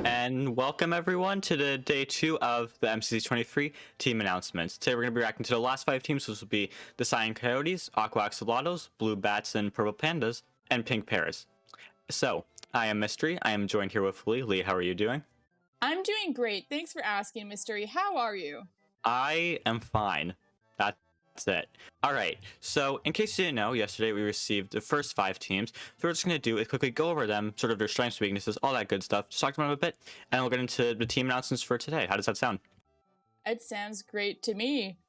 And welcome everyone to the day 2 of the MCC 23 team announcements. Today we're going to be reacting to the last 5 teams, which will be the Cyan Coyotes, Aqua Axolotls, Blue Bats and Purple Pandas, and Pink Pears. So, I am Mystery. I am joined here with Lee. Lee, how are you doing? I'm doing great. Thanks for asking, Mystery. How are you? I am fine. That's it. Alright, so in case you didn't know, yesterday we received the first 5 teams. So what we're just going to do is quickly go over them, sort of their strengths, weaknesses, all that good stuff, just talk about them a bit, and we'll get into the team announcements for today. How does that sound? It sounds great to me.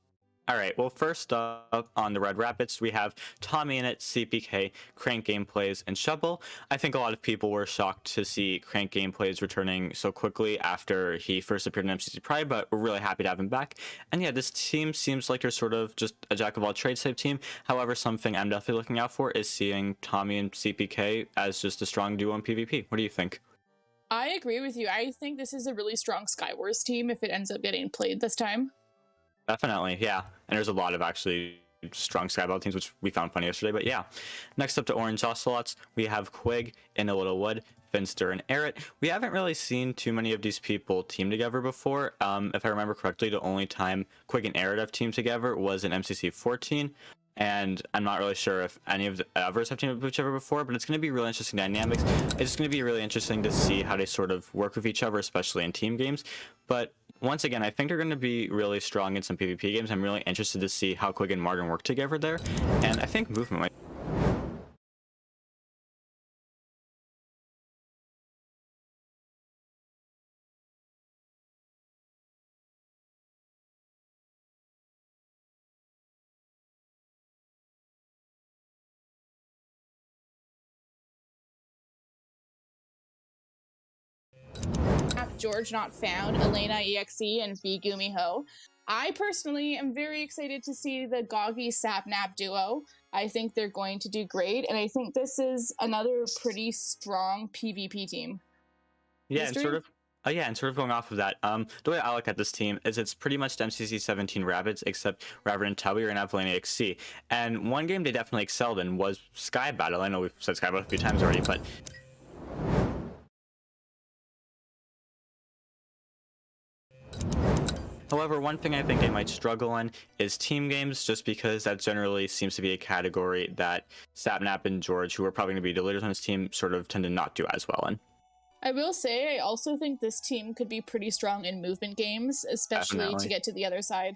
Alright, well first up on the Red Rapids, we have Tommy in it, CPK, Crank Gameplays, and Shovel. I think a lot of people were shocked to see Crank Gameplays returning so quickly after he first appeared in MCC Pride, but we're really happy to have him back. And yeah, this team seems like they're sort of just a jack-of-all-trades type team. However, something I'm definitely looking out for is seeing Tommy and CPK as just a strong duo in PvP. What do you think? I agree with you. I think this is a really strong Skywars team if it ends up getting played this time. Definitely, yeah. And there's a lot of actually strong Skyball teams, which we found funny yesterday, but yeah. Next up to Orange Ocelots, we have Quig in a Little Wood, Finster, and Eret. We haven't really seen too many of these people team together before. If I remember correctly, the only time Quig and Eret have teamed together was in MCC 14. And I'm not really sure if any of the others have teamed with each other before, but it's going to be really interesting dynamics. It's going to be really interesting to see how they sort of work with each other, especially in team games. But once again, I think they're going to be really strong in some PvP games. I'm really interested to see how Quig and Martin work together there. And I think movement might... George Not Found, Elena EXE, and V Gumiho. I personally am very excited to see the Goggy Sapnap duo. I think they're going to do great, and I think this is another pretty strong PvP team. Yeah, and sort of going off of that, the way I look at this team is it's pretty much the MCC 17 Rabbits, except Rabbit and Tubby are in Elena EXE. And one game they definitely excelled in was Sky Battle. I know we've said Sky Battle a few times already, but however, one thing I think they might struggle in is team games, just because that generally seems to be a category that Sapnap and George, who are probably going to be the leaders on this team, sort of tend to not do as well in. I will say, I also think this team could be pretty strong in movement games, especially Definitely. to get to the other side.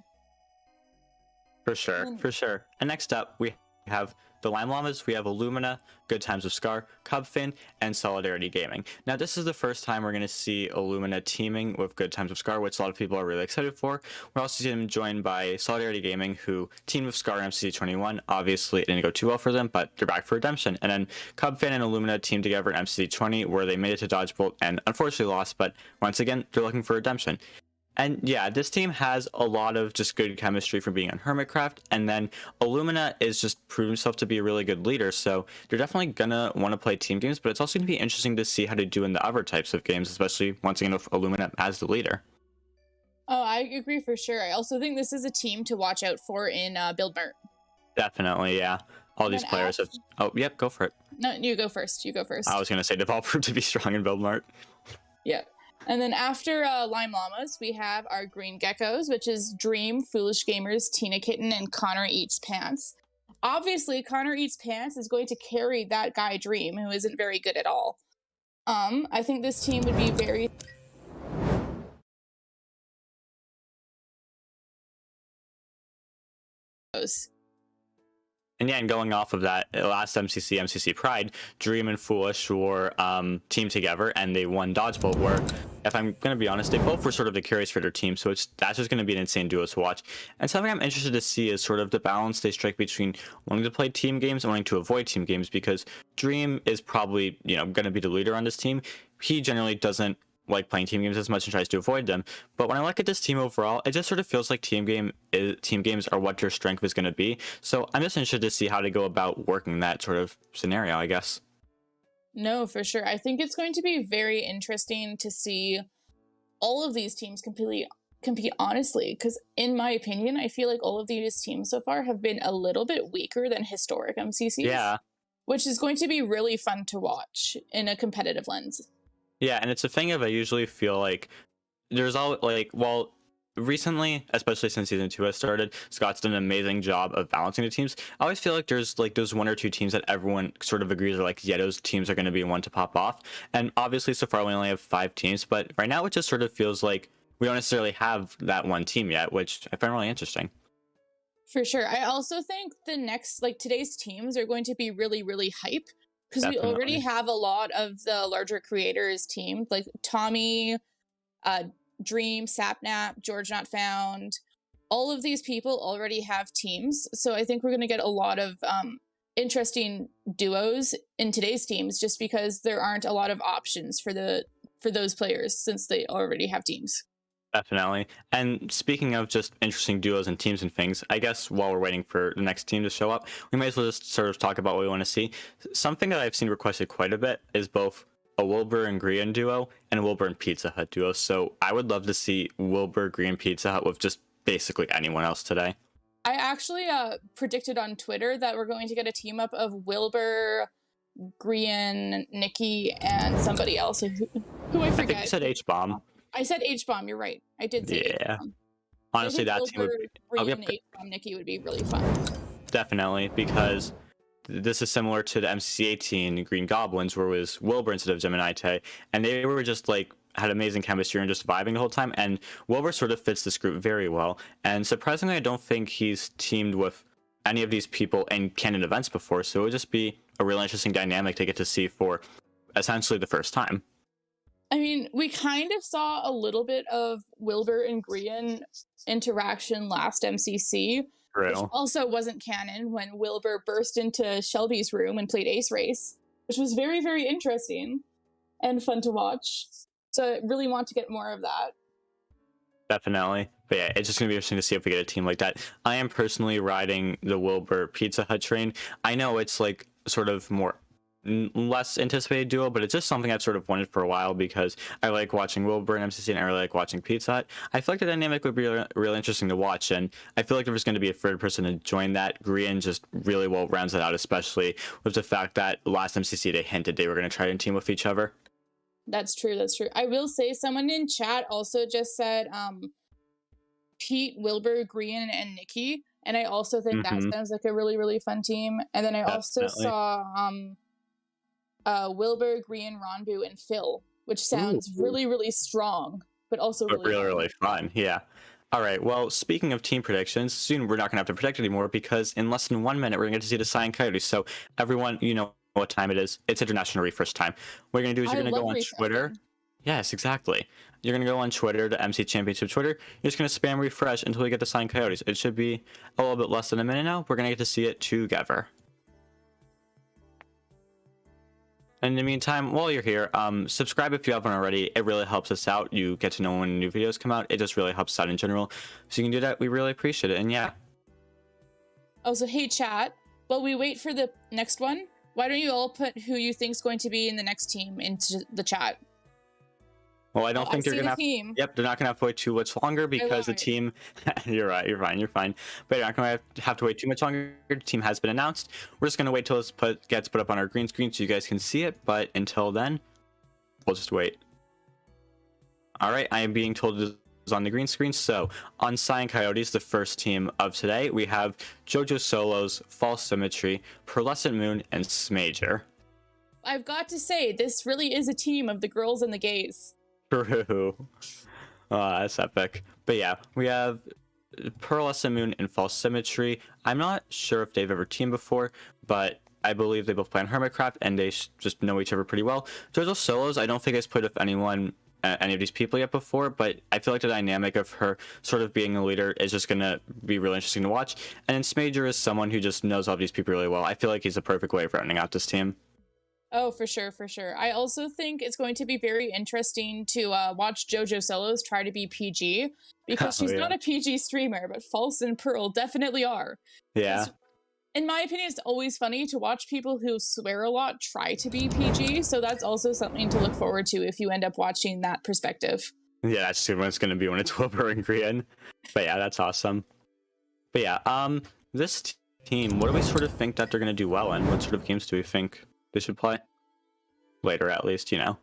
For sure, for sure. And next up, we have the Lime Llamas. We have Illumina, Good Times with Scar, Cubfin, and Solidarity Gaming. Now, this is the first time we're going to see Illumina teaming with Good Times with Scar, which a lot of people are really excited for. We're also seeing them joined by Solidarity Gaming, who teamed with Scar in MCC 21. Obviously, it didn't go too well for them, but they're back for redemption. And then Cubfin and Illumina teamed together in MCC 20, where they made it to Dodgebolt and unfortunately lost, but once again, they're looking for redemption. And yeah, this team has a lot of just good chemistry from being on Hermitcraft, and then Illumina is just proved himself to be a really good leader, so they're definitely gonna want to play team games, but it's also gonna be interesting to see how they do in the other types of games, especially once again with Illumina as the leader. Oh, I agree for sure. I also think this is a team to watch out for in Build Mart. Definitely, yeah. All these players have... Oh, yep, go for it. No, you go first. You go first. I was gonna say they've all proved to be strong in Build Mart. Yep. And then after Lime Llamas, we have our Green Geckos, which is Dream, Foolish Gamers, Tina Kitten, and Connor Eats Pants. Obviously, Connor Eats Pants is going to carry that guy Dream, who isn't very good at all. I think this team would be very... And yeah, and going off of that, last MCC Pride, Dream and Foolish were teamed together, and they won Dodgebolt, where, if I'm going to be honest, they both were sort of the carries for their team, so that's just going to be an insane duo to watch. And something I'm interested to see is sort of the balance they strike between wanting to play team games and wanting to avoid team games, because Dream is probably, going to be the leader on this team. He generally doesn't like playing team games as much and tries to avoid them. But when I look at this team overall, it just sort of feels like team games are what their strength is going to be. So I'm just interested to see how to go about working that sort of scenario, I guess. No, for sure. I think it's going to be very interesting to see all of these teams compete honestly, because in my opinion, I feel like all of these teams so far have been a little bit weaker than historic MCCs. Yeah. Which is going to be really fun to watch in a competitive lens. Yeah, and it's a thing of I usually feel like there's all like well recently, especially since season 2 has started, Scott's done an amazing job of balancing the teams. I always feel like there's like those one or two teams that everyone sort of agrees are like, yeah, those teams are going to be one to pop off. And obviously so far we only have 5 teams, but right now it just sort of feels like we don't necessarily have that one team yet, which I find really interesting. For sure. I also think the next, like today's teams are going to be really, really hype because we already Definitely. have a lot of the larger creators team, like Tommy, uh, Dream, Sapnap, George Not Found. All of these people already have teams. So I think we're going to get a lot of interesting duos in today's teams just because there aren't a lot of options for those players since they already have teams. Definitely. And speaking of just interesting duos and teams and things, I guess while we're waiting for the next team to show up, we may as well just sort of talk about what we want to see. Something that I've seen requested quite a bit is both a Wilbur and Grian duo and a Wilbur and Pizza Hut duo. So I would love to see Wilbur, Grian, Pizza Hut with just basically anyone else today. I actually predicted on Twitter that we're going to get a team up of Wilbur, Grian, Nikki, and somebody else who I forget. I think you said H-Bomb. I said H-Bomb, you're right. I did say H-Bomb. Honestly, that team would be... Grian, H-Bomb, Nikki would be really fun. Definitely, because this is similar to the MCC 18 Green Goblins, where it was Wilbur instead of Gemini Tay, and they were just like had amazing chemistry and just vibing the whole time. And Wilbur sort of fits this group very well. And surprisingly, I don't think he's teamed with any of these people in canon events before, so it would just be a really interesting dynamic to get to see for essentially the first time. I mean, we kind of saw a little bit of Wilbur and Grian interaction last MCC, which also wasn't canon when Wilbur burst into Shelby's room and played Ace Race, which was very, very interesting and fun to watch. So I really want to get more of that. Definitely. But yeah, it's just going to be interesting to see if we get a team like that. I am personally riding the Wilbur Pizza Hut train. I know it's like sort of more less anticipated duo, but it's just something I've sort of wanted for a while because I like watching Wilbur and MCC and I really like watching Pizza Hut. I feel like the dynamic would be really interesting to watch, and I feel like if there's going to be a third person to join that, Grian just really well rounds it out, especially with the fact that last MCC they hinted they were going to try and team with each other. That's true, that's true. I will say someone in chat also just said Pete, Wilbur, Grian, and Nikki, and I also think that sounds like a really, really fun team. And then I also saw Wilbur, Grian, Ronbu, and Phil, which sounds really, really strong, but also really fun. Yeah. All right. Well, speaking of team predictions, soon we're not going to have to predict anymore because in less than 1 minute we're going to get to see the Cyan Coyotes. So everyone, you know what time it is. It's International Refresh time. What you're going to do is you're going to go on Twitter. Yes, exactly. You're going to go on Twitter, the MC Championship Twitter. You're just going to spam refresh until we get the Cyan Coyotes. It should be a little bit less than a minute now. We're going to get to see it together. And in the meantime, while you're here, subscribe if you haven't already. It really helps us out. You get to know when new videos come out. It just really helps us out in general. So you can do that. We really appreciate it. And yeah. Also, hey, chat. While we wait for the next one, why don't you all put who you think's going to be in the next team into the chat? Well, I don't think they're gonna. Yep, they're not gonna have to wait too much longer because the team. You're right. You're fine. You're fine. But you're not gonna have to wait too much longer. The team has been announced. We're just gonna wait till it gets put up on our green screen so you guys can see it. But until then, we'll just wait. All right. I am being told it is on the green screen. So on Cyan Coyotes, the first team of today, we have JoJo Solos, False Symmetry, Pearlescent Moon, and Smager. I've got to say, this really is a team of the girls and the gays. True. That's epic. But yeah, we have Pearlescent Moon and False Symmetry. I'm not sure if they've ever teamed before, but I believe they both play on Hermitcraft and they just know each other pretty well. JoJo Solos, I don't think I've played with anyone, any of these people yet before, but I feel like the dynamic of her sort of being a leader is just going to be really interesting to watch. And then Smager is someone who just knows all these people really well. I feel like he's a perfect way of rounding out this team. Oh, for sure, for sure. I also think it's going to be very interesting to watch JoJo Solos try to be PG, because she's not a PG streamer, but False and Pearl definitely are. Yeah. In my opinion, it's always funny to watch people who swear a lot try to be PG, so that's also something to look forward to if you end up watching that perspective. Yeah, that's when it's going to be when it's Wilbur and Grian. But yeah, that's awesome. But yeah, this team, what do we sort of think that they're going to do well in? What sort of games do we think they should play? Later, at least, you know.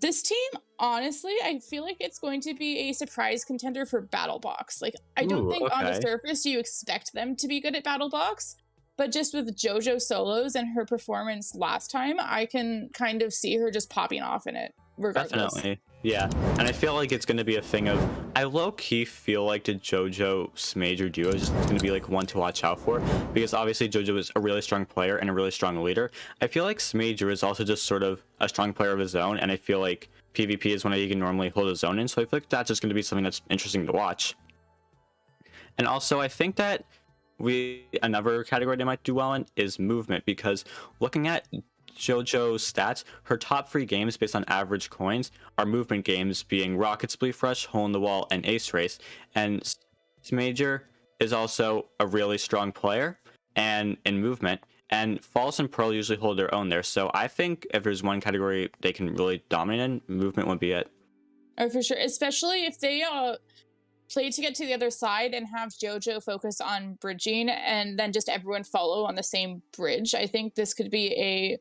This team, honestly, I feel like it's going to be a surprise contender for Battle Box. Like, I don't Ooh, think on the okay. surface you expect them to be good at Battle Box, but just with JoJo solos and her performance last time, I can kind of see her just popping off in it, regardless. Definitely. Yeah. And I feel like it's going to be a thing of, I low-key feel like the JoJo Smager duo is just going to be like one to watch out for, because obviously JoJo is a really strong player and a really strong leader. I feel like Smager is also just sort of a strong player of his own, and I feel like PvP is one that he can normally hold his own in, so I feel like that's just going to be something that's interesting to watch. And also, I think that another category they might do well in is movement, because looking at JoJo's stats, her top 3 games based on average coins are movement games, being Rocket Spleef Rush, Hole in the Wall, and Ace Race. And Smager is also a really strong player and in movement, and False and Pearl usually hold their own there. So I think if there's one category they can really dominate in, movement would be it. Oh, for sure. Especially if they play to get to the other side and have JoJo focus on bridging and then just everyone follow on the same bridge. I think this could be a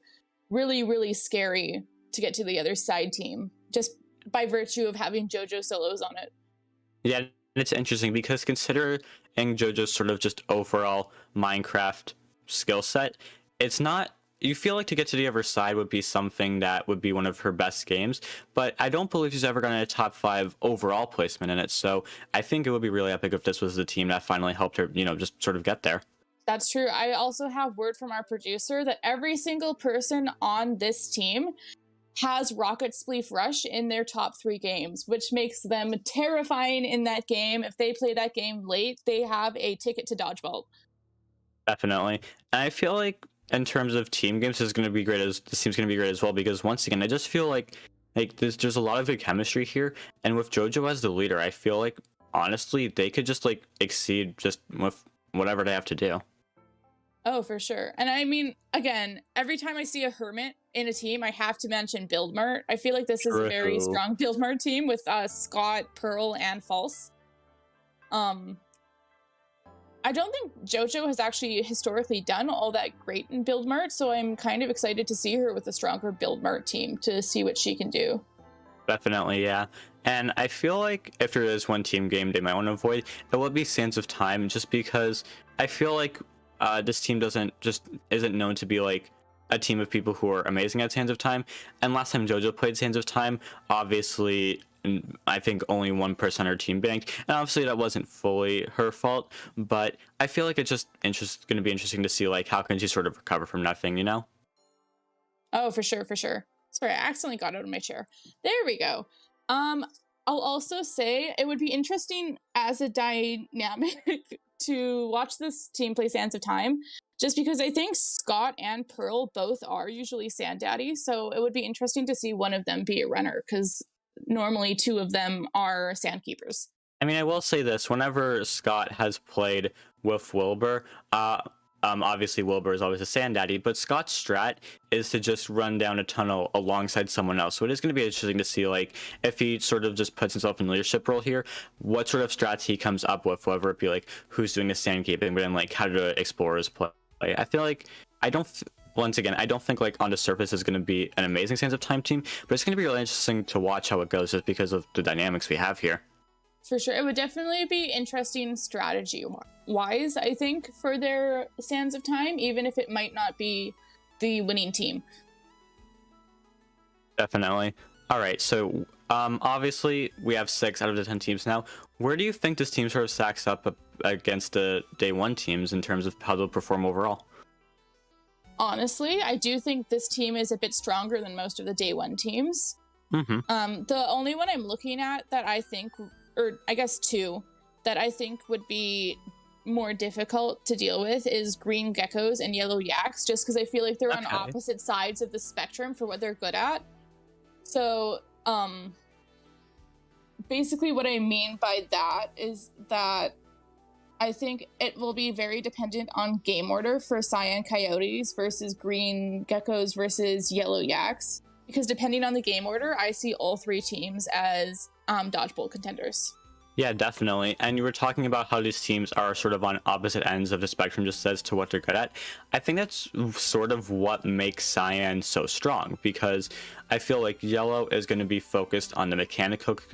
really, really scary to get to the other side team, just by virtue of having JoJo solos on it. Yeah, it's interesting because considering JoJo's sort of just overall Minecraft skill set, it's not, you feel like to get to the other side would be something that would be one of her best games, but I don't believe she's ever gotten a top 5 overall placement in it. So I think it would be really epic if this was the team that finally helped her, just sort of get there. That's true. I also have word from our producer that every single person on this team has Rocket Spleef Rush in their top 3 games, which makes them terrifying in that game. If they play that game late, they have a ticket to Dodgeball. Definitely. And I feel like in terms of team games, this team's going to be great as well, because once again, I just feel like there's a lot of good chemistry here, and with JoJo as the leader, I feel like honestly they could just like exceed just with whatever they have to do. Oh, for sure. And I mean, again, every time I see a Hermit in a team, I have to mention Build Mart. I feel like this is a very strong Build Mart team with Scott, Pearl, and False. I don't think JoJo has actually historically done all that great in Build Mart, so I'm kind of excited to see her with a stronger Build Mart team to see what she can do. Definitely, yeah. And I feel like if there is one team game they might want to avoid, it would be Sands of Time, just because I feel like this team isn't known to be like a team of people who are amazing at Sands of Time. And last time JoJo played Sands of Time, obviously I think only 1% of her team banked, and obviously that wasn't fully her fault, but I feel like it's just going to be interesting to see like how can she sort of recover from nothing, Oh, for sure, for sure. Sorry, I accidentally got out of my chair. There we go. I'll also say it would be interesting as a dynamic to watch this team play Sands of Time, just because I think Scott and Pearl both are usually Sand Daddy, so it would be interesting to see one of them be a runner, because normally 2 of them are Sandkeepers. I mean, I will say this, whenever Scott has played with Wilbur, obviously Wilbur is always a Sand Daddy, but Scott's strat is to just run down a tunnel alongside someone else. So it is going to be interesting to see, like, if he sort of just puts himself in leadership role here, what sort of strats he comes up with, whether it be like who's doing the sand keeping, but then like how do explorers play. I feel like once again, I don't think like on the surface is going to be an amazing Sands of Time team, but it's going to be really interesting to watch how it goes just because of the dynamics we have here. For sure. It would definitely be interesting strategy-wise, I think, for their Sands of Time, even if it might not be the winning team. Definitely. All right, so obviously we have 6 out of the 10 teams now. Where do you think this team sort of stacks up against the day 1 teams in terms of how they'll perform overall? Honestly, I do think this team is a bit stronger than most of the day 1 teams. Mm-hmm. The only one I'm looking at that I think, or I guess 2, that I think would be more difficult to deal with is Green Geckos and Yellow Yaks, just because I feel like they're on opposite sides of the spectrum for what they're good at. So, basically what I mean by that is that I think it will be very dependent on game order for Cyan Coyotes versus Green Geckos versus Yellow Yaks, because depending on the game order, I see all 3 teams as dodgeball contenders. Yeah, definitely. And you were talking about how these teams are sort of on opposite ends of the spectrum just as to what they're good at. I think that's sort of what makes Cyan so strong, because I feel like Yellow is going to be focused on the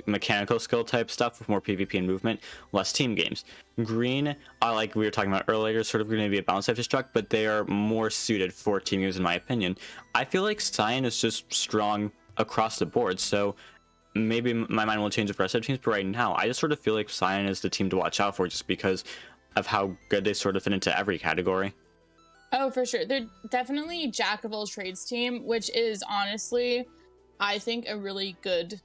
mechanical skill type stuff with more PvP and movement, less team games. Green, like we were talking about earlier, is sort of going to be a balance type destruct, but they are more suited for team games in my opinion. I feel like Cyan is just strong across the board, so maybe my mind will change with the rest of the teams, but right now I just sort of feel like Cyan is the team to watch out for just because of how good they sort of fit into every category. Oh, for sure. They're definitely jack of all trades team, which is honestly, I think, a really good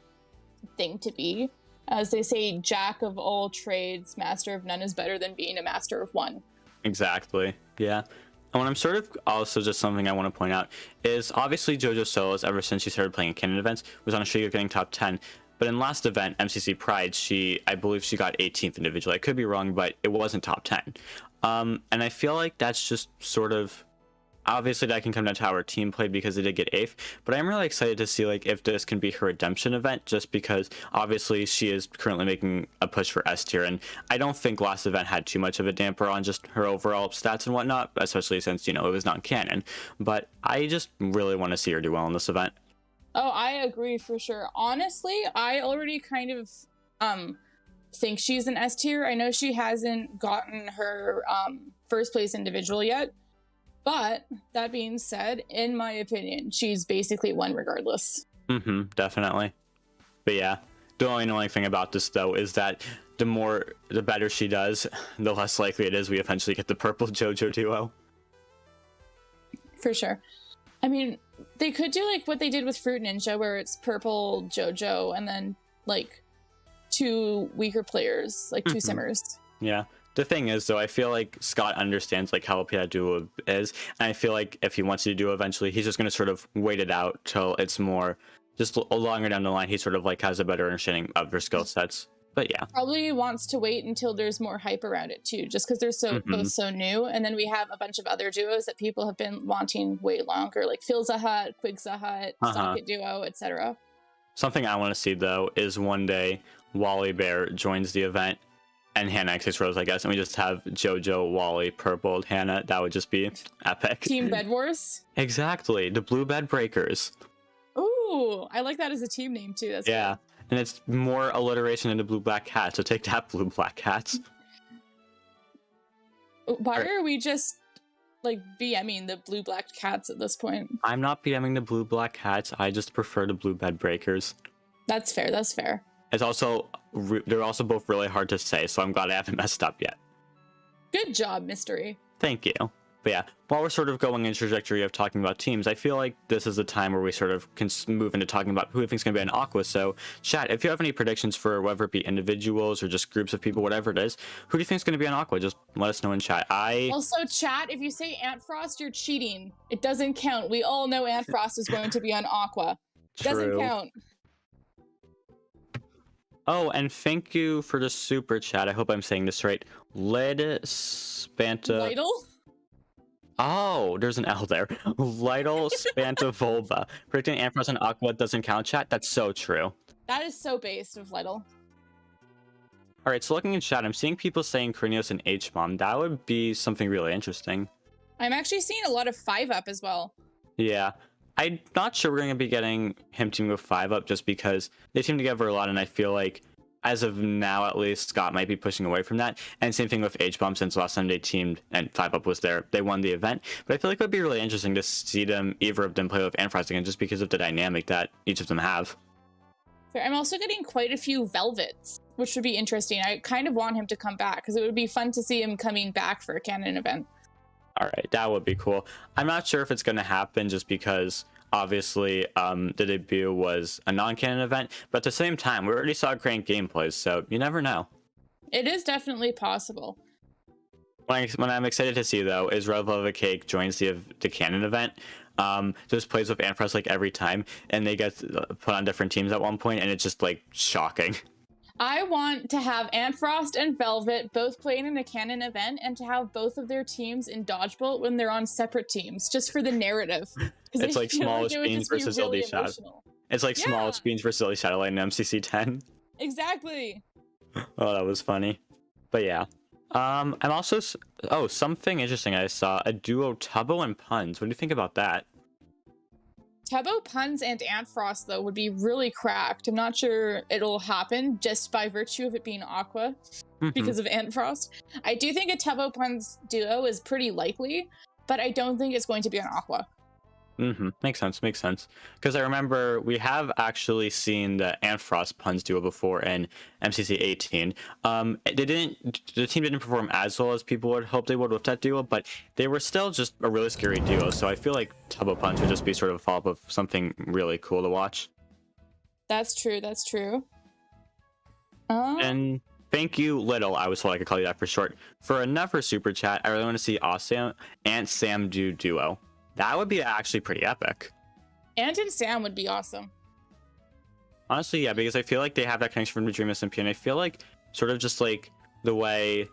thing to be. As they say, jack of all trades, master of none is better than being a master of one. Exactly. Yeah. And what I'm sort of also just something I want to point out is obviously JoJo Solos, ever since she started playing in canon events, was on a streak of getting top 10. But in last event, MCC Pride, I believe she got 18th individually. I could be wrong, but it wasn't top 10. And I feel like that's just sort of, obviously that can come down to how our team played because they did get 8th, but I'm really excited to see like if this can be her redemption event, just because obviously she is currently making a push for S tier, and I don't think last event had too much of a damper on just her overall stats and whatnot, especially since, you know, it was not canon. But I just really want to see her do well in this event. Oh, I agree for sure. Honestly, I already kind of think she's an S tier. I know she hasn't gotten her first place individual yet. But that being said, in my opinion, she's basically one regardless. Definitely. But yeah, the only annoying thing about this though is that the better she does, the less likely it is we eventually get the purple JoJo duo. For sure. I mean, they could do like what they did with Fruit Ninja, where it's purple JoJo and then like 2 weaker players, like 2 simmers. Yeah. The thing is, though, I feel like Scott understands like how OP that duo is, and I feel like if he wants to do eventually, he's just going to sort of wait it out till it's more just longer down the line. He sort of like has a better understanding of their skill sets. But yeah, probably wants to wait until there's more hype around it too, just because they're both so new. And then we have a bunch of other duos that people have been wanting way longer, like Philzahut, Quigzahut, Socket Duo, etc. Something I want to see though is one day Wally Bear joins the event and Hannah X6 Rose, I guess, and we just have JoJo, Wally, Purple, Hannah. That would just be epic. Team Bed Wars? Exactly. The Blue Bed Breakers. Ooh, I like that as a team name too. That's yeah. Good. And it's more alliteration into Blue Black Cat, so take that, Blue Black Cats. Why are we just like BMing the Blue Black Cats at this point? I'm not BMing the Blue Black Cats. I just prefer the Blue Bed Breakers. That's fair. That's fair. It's also, they're also both really hard to say, so I'm glad I haven't messed up yet. Good job, Mystery. Thank you. But yeah, while we're sort of going in trajectory of talking about teams, I feel like this is the time where we sort of can move into talking about who we think is going to be an Aqua. So chat, if you have any predictions for whether it be individuals or just groups of people, whatever it is, who do you think is going to be an Aqua? Just let us know in chat. Also, chat, if you say Antfrost, you're cheating. It doesn't count. We all know Antfrost is going to be on Aqua. True. Doesn't count. Oh, and thank you for the super chat. I hope I'm saying this right. Lidl? Oh, there's an L there. Lidl Spantavolva. Predicting Ampharos and Aqua doesn't count, chat? That's so true. That is so based of Lidl. Alright, so looking in chat, I'm seeing people saying Krinios and H-Bomb. That would be something really interesting. I'm actually seeing a lot of 5-up as well. Yeah. I'm not sure we're going to be getting him teaming with 5-up just because they seem together a lot, and I feel like as of now, at least, Scott might be pushing away from that. And same thing with H-Bomb, since last time they teamed and 5-up was there, they won the event. But I feel like it would be really interesting to see them, either of them, play with Ampharos again, just because of the dynamic that each of them have. I'm also getting quite a few Velvets, which would be interesting. I kind of want him to come back, because it would be fun to see him coming back for a canon event. All right, that would be cool. I'm not sure if it's going to happen just because obviously the debut was a non-canon event, but at the same time, we already saw great gameplays, so you never know. It is definitely possible. What I'm excited to see, though, is Red Velvet Cake joins the canon event. Just plays with Ampharos like every time, and they get put on different teams at one point, and it's just like shocking. I want to have Antfrost and Velvet both playing in a canon event, and to have both of their teams in Dodgeball when they're on separate teams, just for the narrative. It's like Smallest Beans versus really Ildy Shadow. It's like Smallest Beans versus Ildy Shadow in MCC 10. Exactly. Oh, that was funny. But yeah. I'm also something interesting I saw, a duo Tubbo and Puns. What do you think about that? Tubbo, Puns, and Antfrost, though, would be really cracked. I'm not sure it'll happen just by virtue of it being Aqua because of Antfrost. I do think a Tubbo Puns duo is pretty likely, but I don't think it's going to be on Aqua. Makes sense. Because I remember we have actually seen the Antfrost Puns duo before in MCC 18. The team didn't perform as well as people would hope they would with that duo, but they were still just a really scary duo. So I feel like Tubbo Puns would just be sort of a follow-up of something really cool to watch. That's true. And thank you, Little. I was told I could call you that for short. For another super chat, I really want to see Awesome and Sam duo. That would be actually pretty epic. Ant and Sam would be awesome. Honestly, yeah, because I feel like they have that connection from Dream SMP, and I feel like sort of just like the way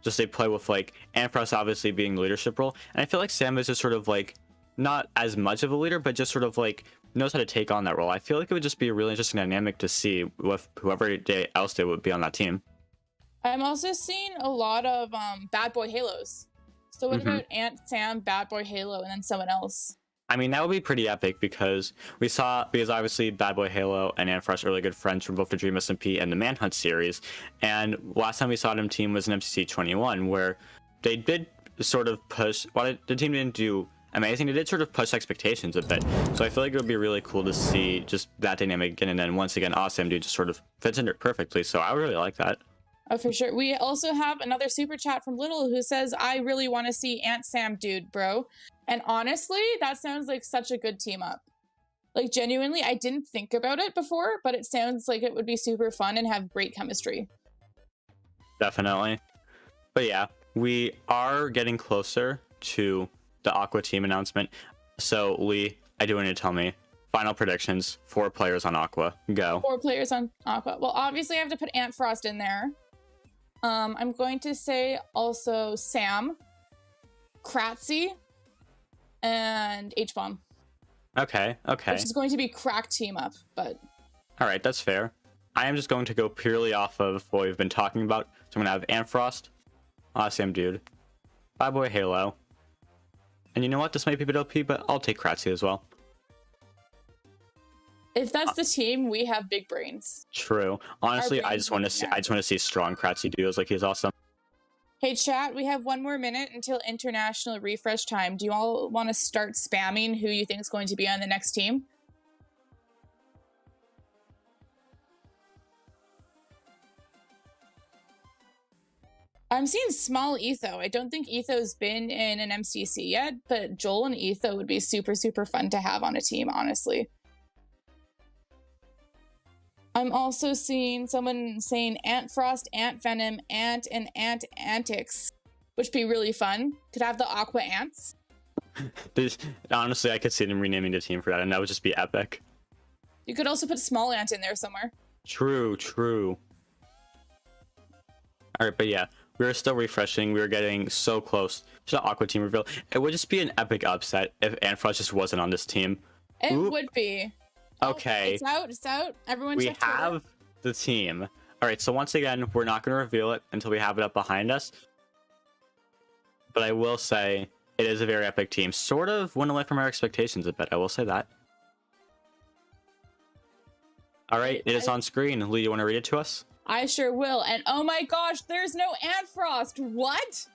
just they play with like Antfrost obviously being the leadership role, and I feel like Sam is just sort of like not as much of a leader, but just sort of like knows how to take on that role. I feel like it would just be a really interesting dynamic to see with whoever else they would be on that team. I'm also seeing a lot of Bad Boy Halos. So what about Ant, Sam, Bad Boy Halo, and then someone else? I mean, that would be pretty epic because obviously Bad Boy Halo and Antfrost are really good friends from both the Dream SMP and the Manhunt series. And last time we saw them team was in MCC 21, where they did sort of push, while the team didn't do amazing, they did sort of push expectations a bit. So I feel like it would be really cool to see just that dynamic again. And then once again, Awesome Dude just sort of fits in it perfectly. So I would really like that. Oh, for sure. We also have another super chat from Little who says, I really want to see Ant Sam dude, bro. And honestly, that sounds like such a good team up. Like, genuinely, I didn't think about it before, but it sounds like it would be super fun and have great chemistry. Definitely. But yeah, we are getting closer to the Aqua team announcement. So, Lee, I do want you to tell me final predictions. 4 players on Aqua. Go. 4 players on Aqua. Well, obviously, I have to put Antfrost in there. I'm going to say also Sam, Kratzy, and H-Bomb. Okay. Which is going to be crack team up, but... Alright, that's fair. I am just going to go purely off of what we've been talking about. So I'm going to have Antfrost, Awesome Dude, Bad Boy Halo, and you know what? This might be a bit OP, but I'll take Kratzy as well. If that's the team, we have big brains. True. Honestly, I just want to see strong Kratzy duos. Like, he's awesome. Hey chat, we have 1 more minute until international refresh time. Do you all want to start spamming who you think is going to be on the next team? I'm seeing small Etho. I don't think Etho's been in an MCC yet, but Joel and Etho would be super, super fun to have on a team, honestly. I'm also seeing someone saying Antfrost, Ant Venom, Ant, and Ant Antics, which would be really fun. Could have the Aqua Ants. Honestly, I could see them renaming the team for that, and that would just be epic. You could also put Small Ant in there somewhere. True. Alright, but yeah, we were still refreshing. We were getting so close to the Aqua team reveal. It would just be an epic upset if Antfrost just wasn't on this team. It would be. Okay. It's out. Everyone we have the team. All right, so once again, we're not going to reveal it until we have it up behind us. But I will say it is a very epic team. Sort of went away from our expectations a bit. I will say that. All right, it is on screen. Lee, you want to read it to us? I sure will. And oh my gosh, there's no Antfrost. What?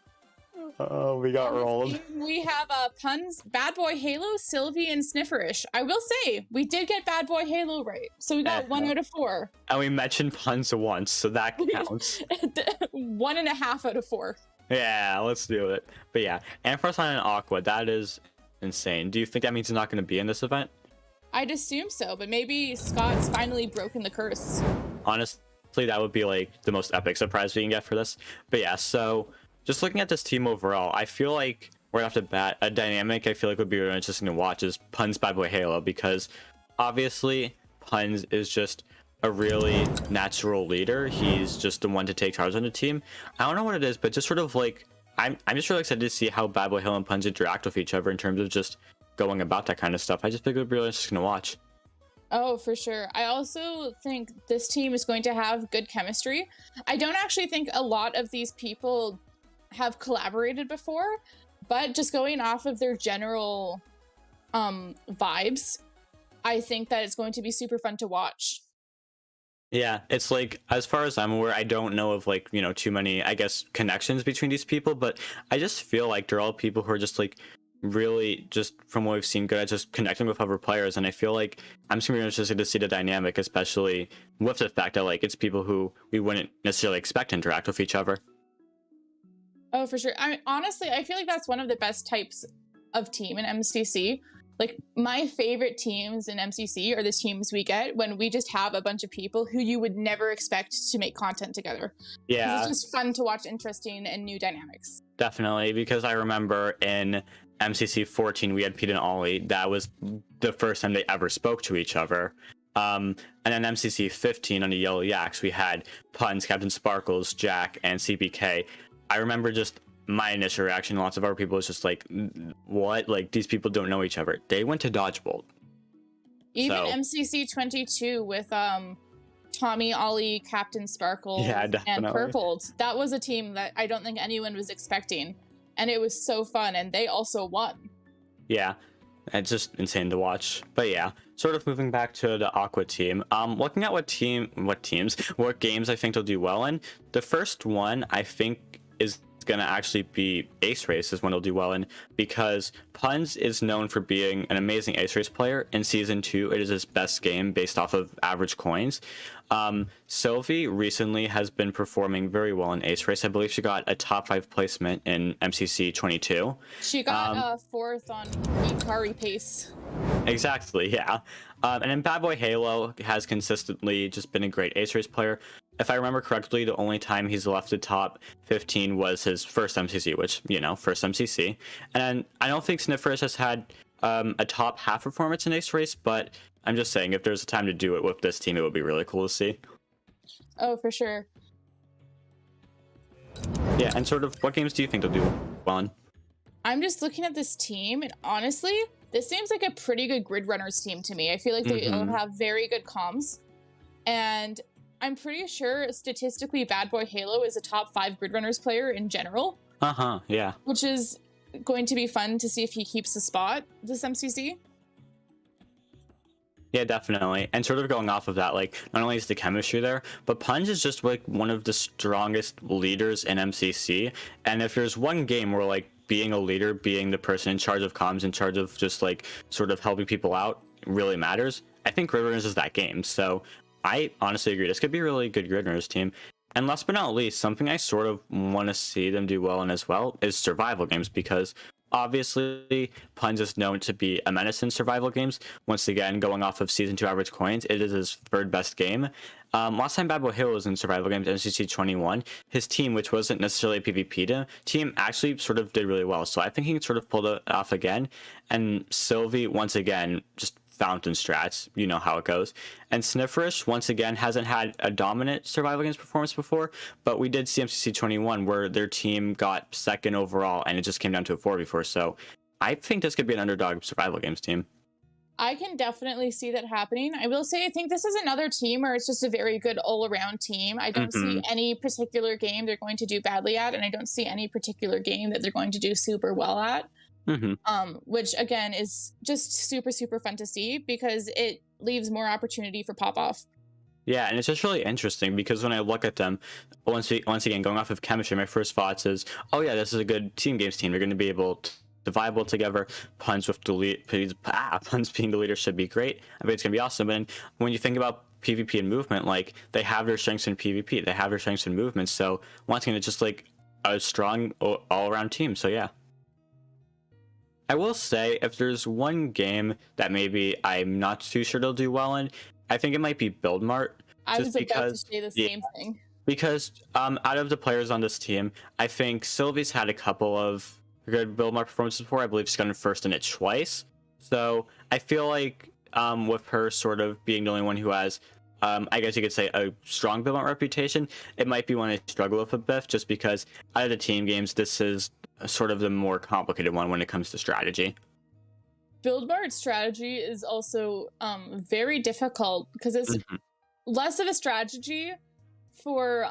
Oh, we got rolled. We have Puns, Bad Boy Halo, Sylvie, and Snifferish. I will say, we did get Bad Boy Halo right. So we got 1 out of 4. And we mentioned Puns once, so that counts. 1.5 out of 4. Yeah, let's do it. But yeah, Antfrost on an Aqua, that is insane. Do you think that means he's not going to be in this event? I'd assume so, but maybe Scott's finally broken the curse. Honestly, that would be like the most epic surprise we can get for this. But yeah, so just looking at this team overall, I feel like right off the bat, a dynamic I feel like would be really interesting to watch is Puns Bad Boy Halo, because obviously Puns is just a really natural leader. He's just the one to take charge on the team. I don't know what it is, but just sort of like I'm just really excited to see how Bad Boy Halo and Puns interact with each other in terms of just going about that kind of stuff. I just think it would be really interesting to watch. Oh, for sure. I also think this team is going to have good chemistry. I don't actually think a lot of these people have collaborated before, but just going off of their general vibes, I think that it's going to be super fun to watch. Yeah, it's like, as far as I'm aware, I don't know of like, too many, I guess, connections between these people, but I just feel like they're all people who are just like really, just from what we've seen, good at just connecting with other players. And I feel like I'm just gonna be interested to see the dynamic, especially with the fact that like it's people who we wouldn't necessarily expect to interact with each other. Oh, for sure. Honestly, I feel like that's one of the best types of team in MCC. Like, my favorite teams in MCC are the teams we get when we just have a bunch of people who you would never expect to make content together. Yeah, it's just fun to watch interesting and new dynamics. definitely, because I remember in MCC 14 we had Pete and Ollie. That was the first time they ever spoke to each other. And then MCC 15 on the Yellow Yaks, we had Puns, Captain Sparkles, Jack, and CPK. I remember just my initial reaction, lots of other people, was just like, what? Like, these people don't know each other. They went to Dodgeball. Even MCC 22 with Tommy, Ollie, Captain Sparkles, and Purpled. That was a team that I don't think anyone was expecting. And it was so fun, and they also won. Yeah, it's just insane to watch. But yeah, sort of moving back to the Aqua team. Looking at what games I think they'll do well in. The first one I think is gonna actually be Ace Race is one they'll do well in, because Puns is known for being an amazing Ace Race player. In season 2, it is his best game based off of average coins. Sylvie recently has been performing very well in Ace Race. I believe she got a top 5 placement in MCC 22. She got 4th on Ikari pace. Exactly, yeah. And then Bad Boy Halo has consistently just been a great Ace Race player. If I remember correctly, the only time he's left the top 15 was his first MCC, which, first MCC. And I don't think Sniffers has had a top half performance in Ace Race, but I'm just saying, if there's a time to do it with this team, it would be really cool to see. Oh, for sure. Yeah, and sort of, what games do you think they'll do well on? I'm just looking at this team, and honestly, this seems like a pretty good Grid Runners team to me. I feel like they all have very good comms, and I'm pretty sure statistically Bad Boy Halo is a top 5 Grid Runners player in general. Yeah. Which is going to be fun to see if he keeps the spot this MCC. Yeah, definitely. And sort of going off of that, like, not only is the chemistry there, but Punch is just like one of the strongest leaders in MCC. And if there's one game where like being a leader, being the person in charge of comms, in charge of just like sort of helping people out really matters, I think Grid Runners is that game. So I honestly agree. This could be a really good Grid Runners team. And last but not least, something I sort of want to see them do well in as well is survival games, because obviously Puns is known to be a menace in survival games. Once again, going off of season 2 average coins, it is his third best game. Last time Bad Boy Hill was in survival games, MCC 21, his team, which wasn't necessarily a PvP team, actually sort of did really well. So I think he can sort of pull it off again. And Sylvie, once again, just fountain strats, you know how it goes. And Snifferish, once again, hasn't had a dominant survival games performance before, but we did see MCC 21 where their team got second overall and it just came down to a 4v4. So I think this could be an underdog survival games team. I can definitely see that happening. I will say, I think this is another team where it's just a very good all-around team. I don't see any particular game they're going to do badly at, and I don't see any particular game that they're going to do super well at. Which again is just super, super fun to see because it leaves more opportunity for pop-off. Yeah, and it's just really interesting because when I look at them, once again, going off of chemistry, my first thoughts is, oh yeah, this is a good team games team. They're going to be able to vibe well together. Puns being the leader should be great. I think it's going to be awesome. But then when you think about PvP and movement, like, they have their strengths in PvP, they have their strengths in movement. So once again, it's just like a strong all-around team. So yeah. I will say, if there's one game that maybe I'm not too sure they'll do well in, I think it might be Build Mart. I was about to say the same thing. Because out of the players on this team, I think Sylvie's had a couple of good Build Mart performances before. I believe she's gotten first in it twice. So I feel like with her sort of being the only one who has, I guess you could say, a strong Build Mart reputation, it might be one I struggle with a bit, just because out of the team games, this is sort of the more complicated one when it comes to strategy. Build Mart strategy is also very difficult because it's less of a strategy for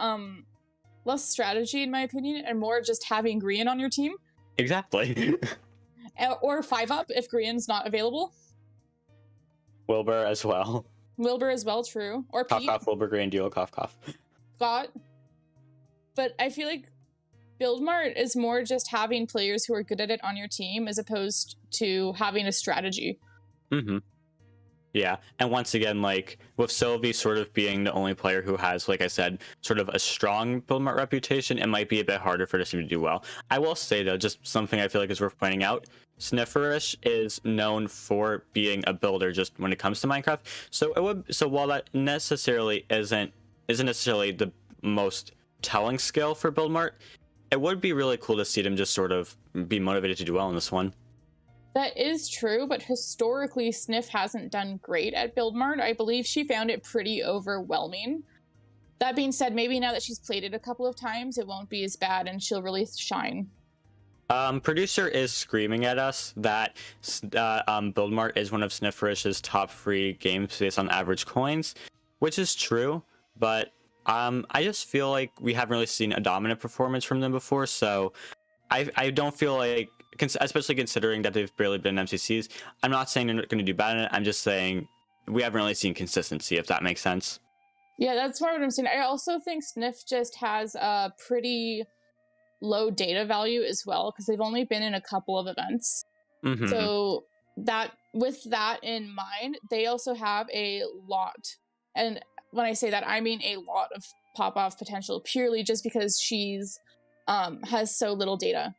less strategy in my opinion, and more just having Green on your team. Exactly. Or 5-up if Green's not available. Wilbur as well. Wilbur as well, true. Or Cough, Pete. cough, Wilbur, Green, duo, cough, cough. Scott. But I feel like Build Mart is more just having players who are good at it on your team as opposed to having a strategy. Yeah, and once again, like with Sylvie sort of being the only player who has, like I said, sort of a strong Build Mart reputation, it might be a bit harder for this team to do well. I will say though, just something I feel like is worth pointing out, Snifferish is known for being a builder just when it comes to Minecraft. So while that necessarily isn't necessarily the most telling skill for Build Mart, it would be really cool to see them just sort of be motivated to do well in this one. That is true, but historically, Sniff hasn't done great at Build Mart. I believe she found it pretty overwhelming. That being said, maybe now that she's played it a couple of times, it won't be as bad and she'll really shine. Producer is screaming at us that Build Mart is one of Snifferish's top free games based on average coins, which is true, but I just feel like we haven't really seen a dominant performance from them before, so I don't feel like, especially considering that they've barely been MCCs, I'm not saying they're going to do bad in it, I'm just saying we haven't really seen consistency, if that makes sense. Yeah, that's more what I'm saying. I also think Sniff just has a pretty low data value as well, because they've only been in a couple of events. So that, with that in mind, they also have a lot, and when I say that, I mean a lot of pop-off potential, purely just because she's has so little data.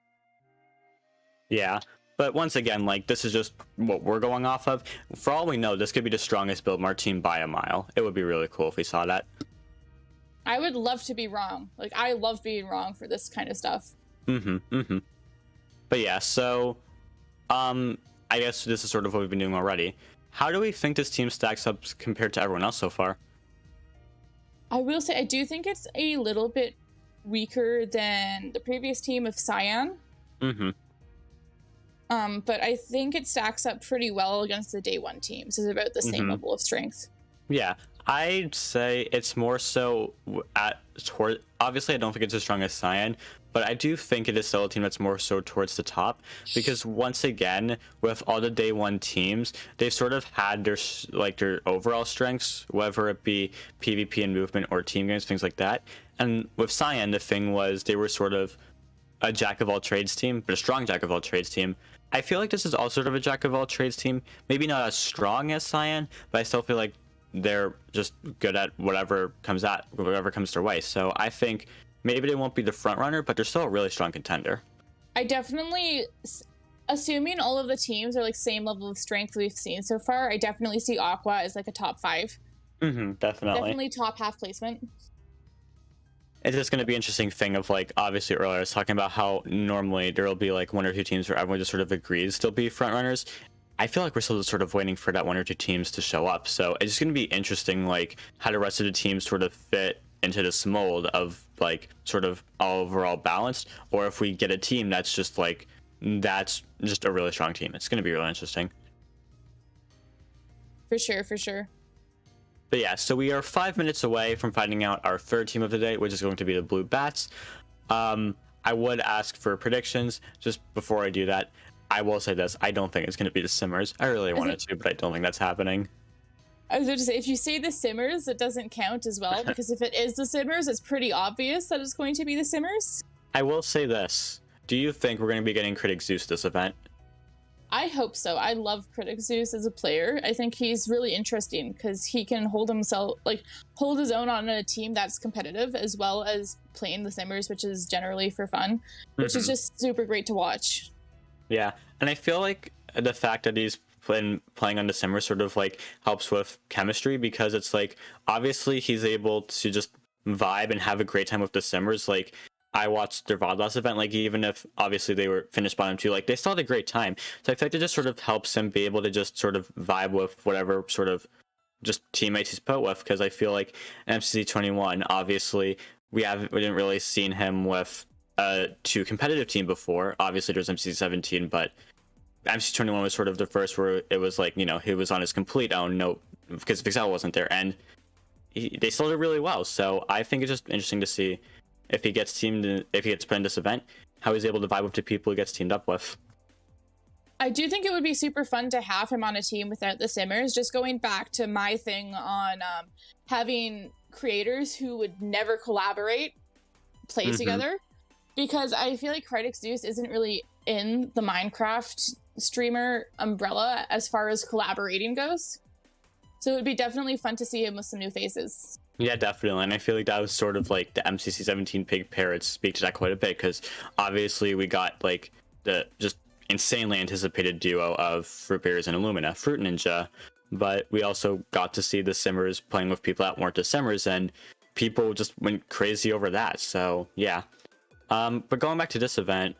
Yeah, but once again, like, this is just what we're going off of. For all we know, this could be the strongest Build Mart team by a mile. It would be really cool if we saw that. I would love to be wrong. Like, I love being wrong for this kind of stuff. But yeah, so I guess this is sort of what we've been doing already. How do we think this team stacks up compared to everyone else so far? I will say I do think it's a little bit weaker than the previous team of Cyan. But I think it stacks up pretty well against the day one teams. It's about the same level of strength. Yeah, I'd say it's more so obviously I don't think it's as strong as Cyan, but I do think it is still a team that's more so towards the top, because once again, with all the day one teams, they've sort of had their overall strengths, whether it be PvP and movement or team games, things like that. And with Cyan, the thing was they were sort of a jack of all trades team, but a strong jack of all trades team. I feel like this is also sort of a jack of all trades team, maybe not as strong as Cyan, but I still feel like they're just good at whatever comes their way. So I think maybe they won't be the front runner, but they're still a really strong contender. I definitely, assuming all of the teams are like same level of strength we've seen so far, I definitely see Aqua as like a top 5. Definitely top half placement. It's just going to be an interesting thing of, like, obviously earlier I was talking about how normally there will be like 1 or 2 teams where everyone just sort of agrees to be front runners. I feel like we're still just sort of waiting for that 1 or 2 teams to show up. So it's just going to be interesting, like, how the rest of the teams sort of fit into this mold of, like, sort of all overall balanced, or if we get a team that's just like, that's just a really strong team. It's going to be really interesting. For sure. But yeah, so we are 5 minutes away from finding out our third team of the day, which is going to be the Blue Bats. I would ask for predictions. Just before I do that, I will say this: I don't think it's going to be the Simmers. I really wanted to, but I don't think that's happening. I was going to say, if you say the Simmers, it doesn't count as well, because if it is the Simmers, it's pretty obvious that it's going to be the Simmers. I will say this: do you think we're going to be getting Critic Zeus this event? I hope so. I love Critic Zeus as a player. I think he's really interesting because he can hold his own on a team that's competitive, as well as playing the Simmers, which is generally for fun, which is just super great to watch. Yeah, and I feel like the fact that he's playing on the Simmers sort of like helps with chemistry, because it's like obviously he's able to just vibe and have a great time with the Simmers. Like, I watched their VOD last event, like, even if obviously they were finished bottom 2, like, they still had a great time. So I feel like it just sort of helps him be able to just sort of vibe with whatever sort of just teammates he's put with, because I feel like MCC 21, obviously we didn't really seen him with a 2 competitive team before. Obviously there's MCC 17, but MC21 was sort of the first where it was like, he was on his complete own, no, because Vixel wasn't there, and they still did really well. So I think it's just interesting to see if he gets put in this event, how he's able to vibe with the people he gets teamed up with. I do think it would be super fun to have him on a team without the simmers. Just going back to my thing on having creators who would never collaborate play together, because I feel like riiru isn't really in the Minecraft streamer umbrella as far as collaborating goes. So it would be definitely fun to see him with some new faces. Yeah, definitely. And I feel like that was sort of like the MCC 17 Pig Parrots speak to that quite a bit, because obviously we got like the just insanely anticipated duo of Fruit Berries and Illumina, Fruit Ninja, but we also got to see the Simmers playing with people that weren't the Simmers, and people just went crazy over that. So yeah. But going back to this event,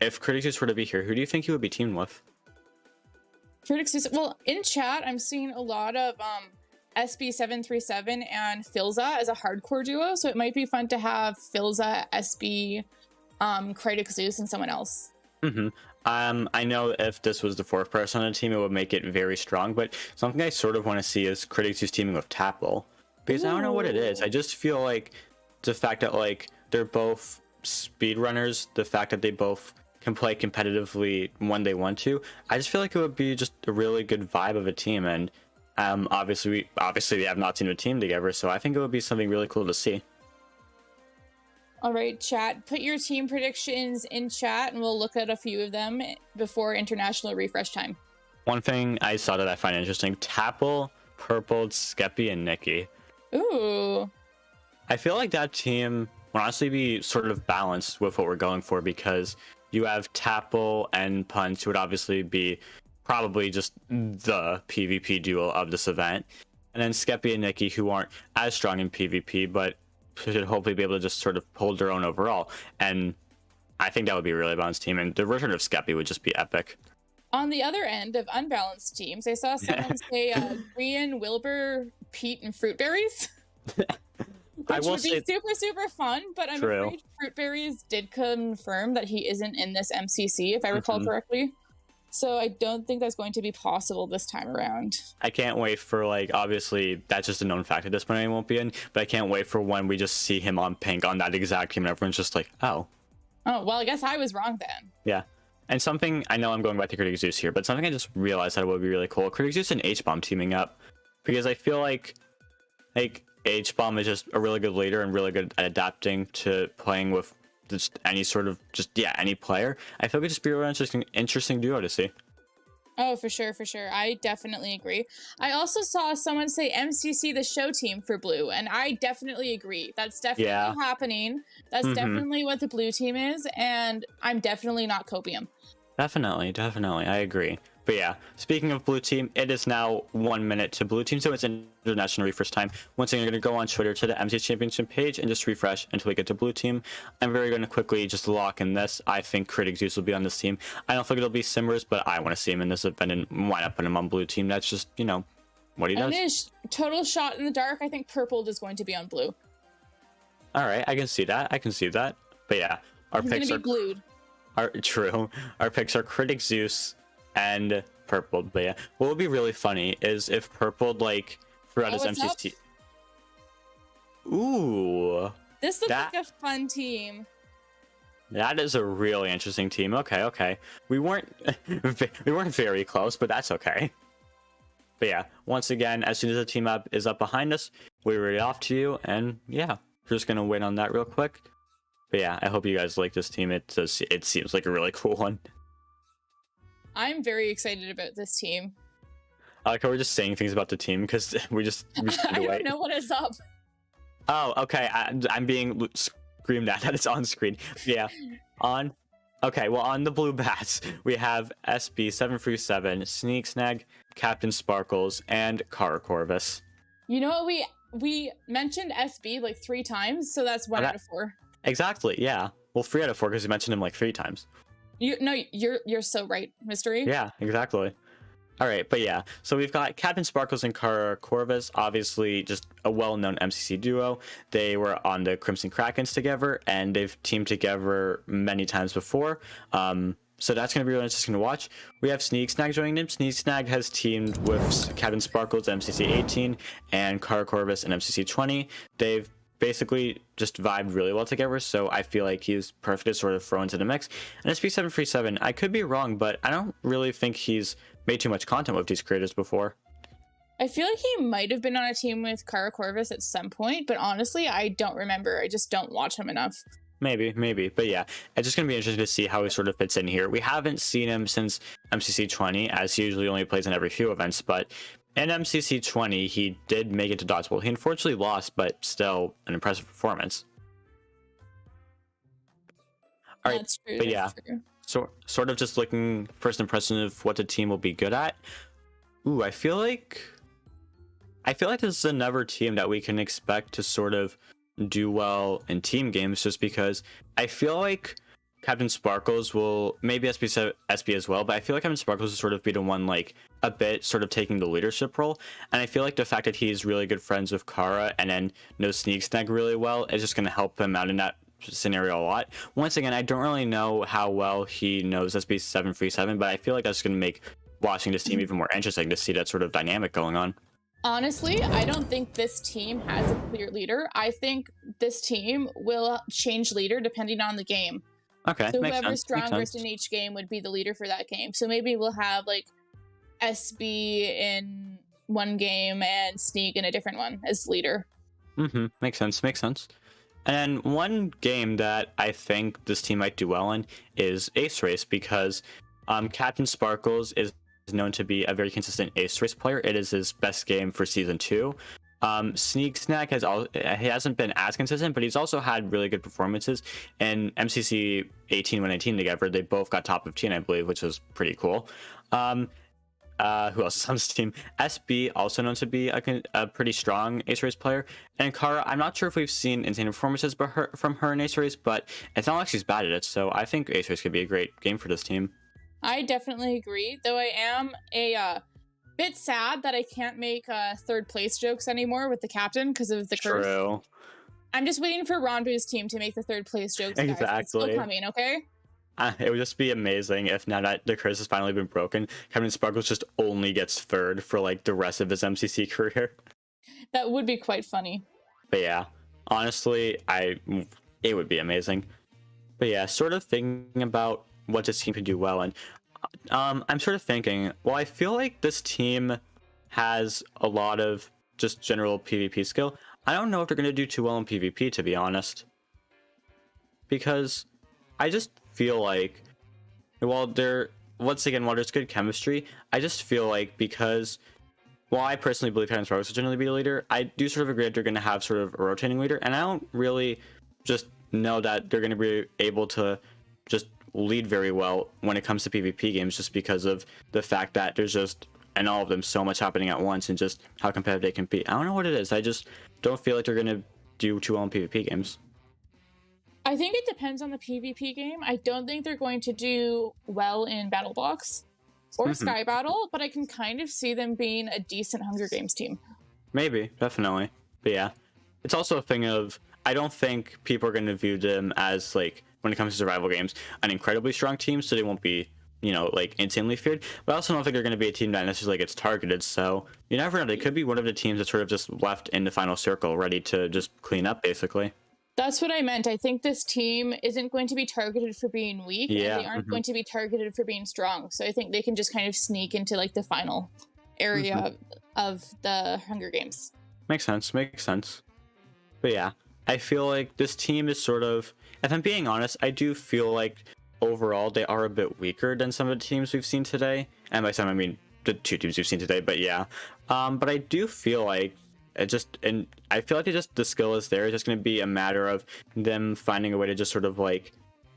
if riiru were to be here, who do you think he would be teamed with? Well, in chat, I'm seeing a lot of SB737 and Filza as a hardcore duo, so it might be fun to have Filza, SB, riiru, and someone else. I know if this was the fourth person on the team, it would make it very strong, but something I sort of want to see is riiru's teaming with Tapple, because I don't know what it is. I just feel like the fact that like they're both speedrunners, the fact that they both can play competitively when they want to, I just feel like it would be just a really good vibe of a team. And obviously we have not seen a team together, so I think it would be something really cool to see. All right, chat, put your team predictions in chat and we'll look at a few of them before international refresh time. One thing I saw that I find interesting: Tapple, Purple, Skeppy, and Nikki. Ooh. I feel like that team will honestly be sort of balanced with what we're going for, because you have Tapple and Punch, who would obviously be probably just the PvP duo of this event. And then Skeppy and Nikki, who aren't as strong in PvP, but should hopefully be able to just sort of hold their own overall. And I think that would be a really balanced team, and the return of Skeppy would just be epic. On the other end of unbalanced teams, I saw someone say Brian, Wilbur, Pete, and Fruit Berries. Which would be super fun, but I'm afraid Fruit Berries did confirm that he isn't in this MCC, if I recall correctly. So I don't think that's going to be possible this time around. I can't wait for, like, obviously that's just a known fact at this point he won't be in, but I can't wait for when we just see him on Pink on that exact team and everyone's just like, oh. Oh, well, I guess I was wrong then. Yeah. And something, I know I'm going back to riiru here, but something I just realized that would be really cool: riiru and H-Bomb teaming up. Because I feel like H-Bomb is just a really good leader and really good at adapting to playing with just any sort of any player. I feel like it'd just be a really interesting duo to see. Oh, for sure. I definitely agree. I also saw someone say MCC the show team for blue, and I definitely agree. That's definitely happening. That's definitely what the blue team is, and I'm definitely not copium. Definitely. I agree. But yeah, speaking of blue team, it is now 1 minute to blue team, so it's international refresh time. Once again, you're going to go on Twitter to the MCC Championship page and just refresh until we get to blue team. I'm very going to quickly just lock in this. I think riiru will be on this team. I don't think it'll be Simmers, but I want to see him in this event, and why not put him on blue team? That's just, what he does. And this total shot in the dark, I think purple is going to be on blue. All right, I can see that. But yeah, our picks are glued. True. Our picks are riiru and Purple. But yeah, what would be really funny is if Purple, like, throughout his MCC. Ooh. This looks like a fun team. That is a really interesting team. Okay. We weren't very close, but that's okay. But yeah, once again, as soon as the team up is up behind us, we read it off to you, and yeah, we're just gonna wait on that real quick. But yeah, I hope you guys like this team. It seems like a really cool one. I'm very excited about this team. I like how we're just saying things about the team because we I don't know what is up. Oh, okay. I'm being screamed at that it's on screen. Yeah. Okay, well, on the blue bats, we have SB737, Sneak Snag, Captain Sparkles, and Kara Corvus. You know what? We mentioned SB like 3 times, so that's 1 out of 4. Exactly, yeah. Well, 3 out of 4 because you mentioned him like 3 times. You're so right, Mystery. Yeah, exactly. All right, but yeah, so we've got Captain Sparkles and Kara Corvus, obviously just a well-known MCC duo. They were on the Crimson Krakens together, and they've teamed together many times before. So that's going to be really interesting to watch. We have Sneaksnag joining him. Sneaksnag has teamed with Captain Sparkles MCC 18 and Kara Corvus and MCC 20. They've basically just vibed really well together, so I feel like he's perfect to sort of throw into the mix. And SP737, I could be wrong, but I don't really think he's made too much content with these creators before. I feel like he might have been on a team with Kara Corvus at some point, but honestly, I don't remember. I just don't watch him enough. Maybe. But yeah, it's just going to be interesting to see how he sort of fits in here. We haven't seen him since MCC 20, as he usually only plays in every few events, but in MCC 20, he did make it to Dodgeball. He unfortunately lost, but still an impressive performance. All right, that's true, but yeah, so sort of just looking first impression of what the team will be good at. Ooh, I feel like this is another team that we can expect to sort of do well in team games, just because I feel like Captain Sparkles will, maybe SB as well, but I feel like Captain Sparkles will sort of be the one, like, a bit sort of taking the leadership role. And I feel like the fact that he's really good friends with Kara and then knows Sneaksnag really well is just going to help him out in that scenario a lot. Once again, I don't really know how well he knows SB737, but I feel like that's going to make watching this team even more interesting to see that sort of dynamic going on. Honestly, I don't think this team has a clear leader. I think this team will change leader depending on the game. Okay, so whoever's strongest in each game would be the leader for that game. So maybe we'll have like SB in one game and Sneak in a different one as leader. Makes sense. And one game that I think this team might do well in is Ace Race, because Captain Sparkles is known to be a very consistent Ace Race player. It is his best game for season 2. Sneaksnag he hasn't been as consistent, but he's also had really good performances. And MCC 18 when 18 together, they both got top 15, I believe, which was pretty cool. Who else is on this team? SB, also known to be a pretty strong Ace Race player. And Kara, I'm not sure if we've seen insane performances from her in Ace Race, but it's not like she's bad at it. So I think Ace Race could be a great game for this team. I definitely agree, though I am a bit sad that I can't make third place jokes anymore with the captain because of the curse. True. I'm just waiting for Ronbu's team to make the third place jokes. Guys. Exactly. It's still coming, okay? It would just be amazing if now that the curse has finally been broken, Captain Sparkles just only gets third for like the rest of his MCC career. That would be quite funny. But yeah, honestly, it would be amazing. But yeah, sort of thinking about what this team could do well, and I'm sort of thinking, well, I feel like this team has a lot of just general PvP skill. I don't know if they're going to do too well in PvP, to be honest, because I just feel like while there's good chemistry, I just feel like because while I personally believe Captain Sparkles will generally be the leader, I do sort of agree that they're going to have sort of a rotating leader, and I don't really just know that they're going to be able to just lead very well when it comes to PvP games, just because of the fact that there's just, and all of them, so much happening at once, and just how competitive they can be. I don't know what it is. I just don't feel like they're going to do too well in PvP games. I think it depends on the PvP game. I don't think they're going to do well in Battle Box or Sky Battle, but I can kind of see them being a decent Hunger Games team. Maybe, definitely. But yeah, it's also a thing of, I don't think people are going to view them as, like, when it comes to survival games, an incredibly strong team, so they won't be, you know, like, insanely feared. But I also don't think they're going to be a team that necessarily gets targeted, so you never know. They could be one of the teams that sort of just left in the final circle, ready to just clean up, basically. That's what I meant. I think this team isn't going to be targeted for being weak, and they aren't going to be targeted for being strong. So I think they can just kind of sneak into, like, the final area of the Hunger Games. Makes sense. But yeah, I feel like this team is sort of, if I'm being honest, I do feel like overall they are a bit weaker than some of the teams we've seen today. And by some, I mean the 2 teams we've seen today, but yeah. But I do feel like I feel like the skill is there. It's just going to be a matter of them finding a way to just sort of, like,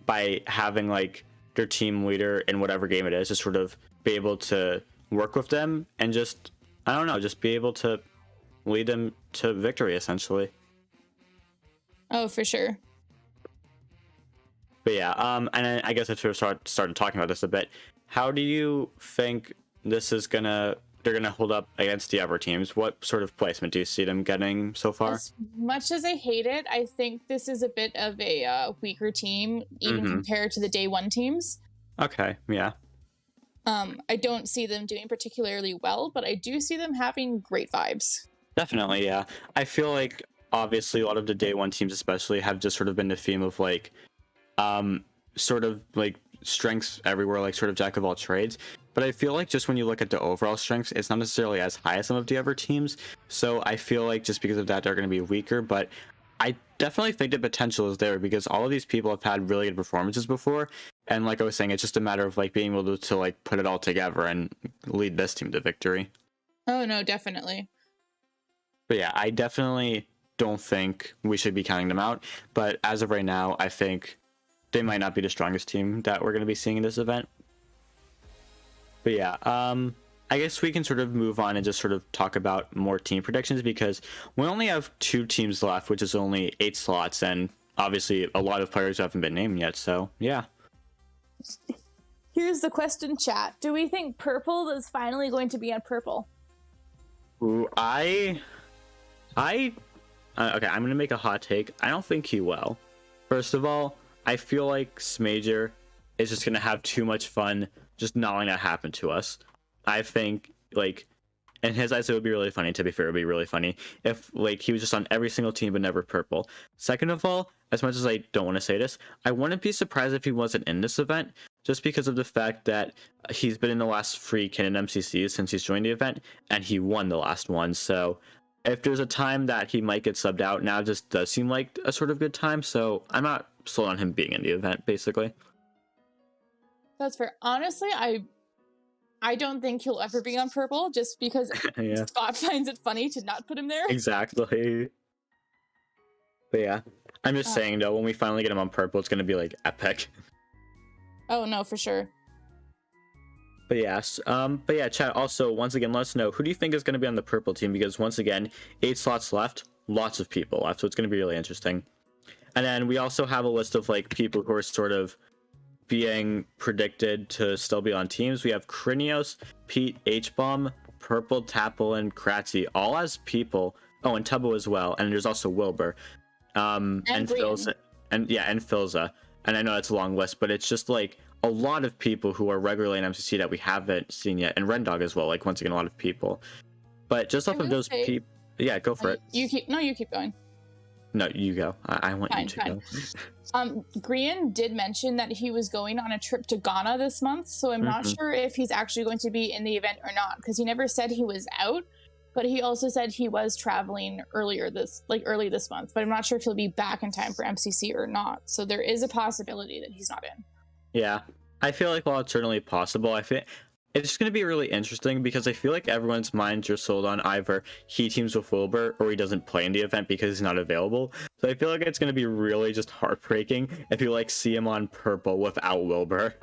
by having, like, their team leader in whatever game it is, just sort of be able to work with them and just, I don't know, just be able to lead them to victory, essentially. Oh, for sure. But yeah, and I guess I sort of started talking about this a bit. How do you think they're gonna hold up against the other teams? What sort of placement do you see them getting so far? As much as I hate it, I think this is a bit of a weaker team, even compared to the day 1 teams. Okay, yeah. I don't see them doing particularly well, but I do see them having great vibes. Definitely, yeah. I feel like obviously a lot of the day one teams especially have just sort of been the theme of like sort of like strengths everywhere, like sort of jack of all trades. But I feel like just when you look at the overall strengths, it's not necessarily as high as some of the other teams. So I feel like just because of that, they're going to be weaker. But I definitely think the potential is there because all of these people have had really good performances before. And like I was saying, it's just a matter of like being able to like put it all together and lead this team to victory. Oh no, definitely. But yeah, I definitely don't think we should be counting them out. But as of right now, I think they might not be the strongest team that we're going to be seeing in this event. But yeah, I guess we can sort of move on and just sort of talk about more team predictions because we only have 2 teams left, which is only 8 slots, and obviously a lot of players haven't been named yet. So yeah. Here's the question, chat. Do we think purple is finally going to be on purple? Ooh, okay, I'm going to make a hot take. I don't think he will. First of all, I feel like Smager is just going to have too much fun just not letting that happen to us. I think, like, in his eyes, it would be really funny. To be fair, it would be really funny if, like, he was just on every single team but never purple. Second of all, as much as I don't want to say this, I wouldn't be surprised if he wasn't in this event just because of the fact that he's been in the last 3 Canon MCCs since he's joined the event, and he won the last one. So if there's a time that he might get subbed out, now just does seem like a sort of good time. So I'm not sold on him being in the event, basically. That's fair. Honestly, I don't think he'll ever be on purple just because Yeah, Scott finds it funny to not put him there. exactly. But yeah, I'm just saying though, when we finally get him on purple, it's gonna be like epic. Oh no, for sure. But yes, but yeah, chat. Also, once again, let us know who do you think is going to be on the purple team because once again, 8 slots left, lots of people left, so it's going to be really interesting. And then we also have a list of like people who are sort of being predicted to still be on teams. We have Krinios, Pete, H-Bomb, Purple, Tapple, and Kratzy, all as people. Oh, and Tubbo as well. And there's also Wilbur, and Filza, and Filza. And I know it's a long list, but it's just like a lot of people who are regularly in MCC that we haven't seen yet, and Rendog as well. Like once again, a lot of people. But just off of those people, yeah, go for it. You keep going. No, you go. I want you to go. Grian did mention that he was going on a trip to Ghana this month, so I'm not sure if he's actually going to be in the event or not, because he never said he was out, but he also said he was traveling early this month, but I'm not sure if he'll be back in time for MCC or not, so there is a possibility that he's not in. Yeah, I feel like while it's certainly possible, I feel it's going to be really interesting because I feel like everyone's minds are sold on either he teams with Wilbur or he doesn't play in the event because he's not available. So I feel like it's going to be really just heartbreaking if you like see him on purple without Wilbur.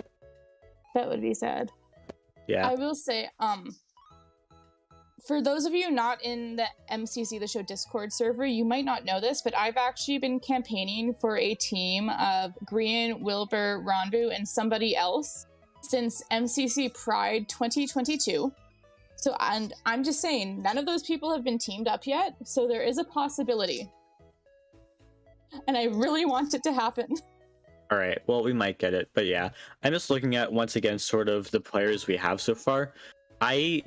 That would be sad. Yeah. I will say, for those of you not in the MCC, the show Discord server, you might not know this, but I've actually been campaigning for a team of Grian, Wilbur, Ronbu, and somebody else since MCC Pride 2022. So, and I'm just saying, none of those people have been teamed up yet, so there is a possibility. And I really want it to happen. All right, well, we might get it, but yeah. I'm just looking at, once again, sort of the players we have so far. I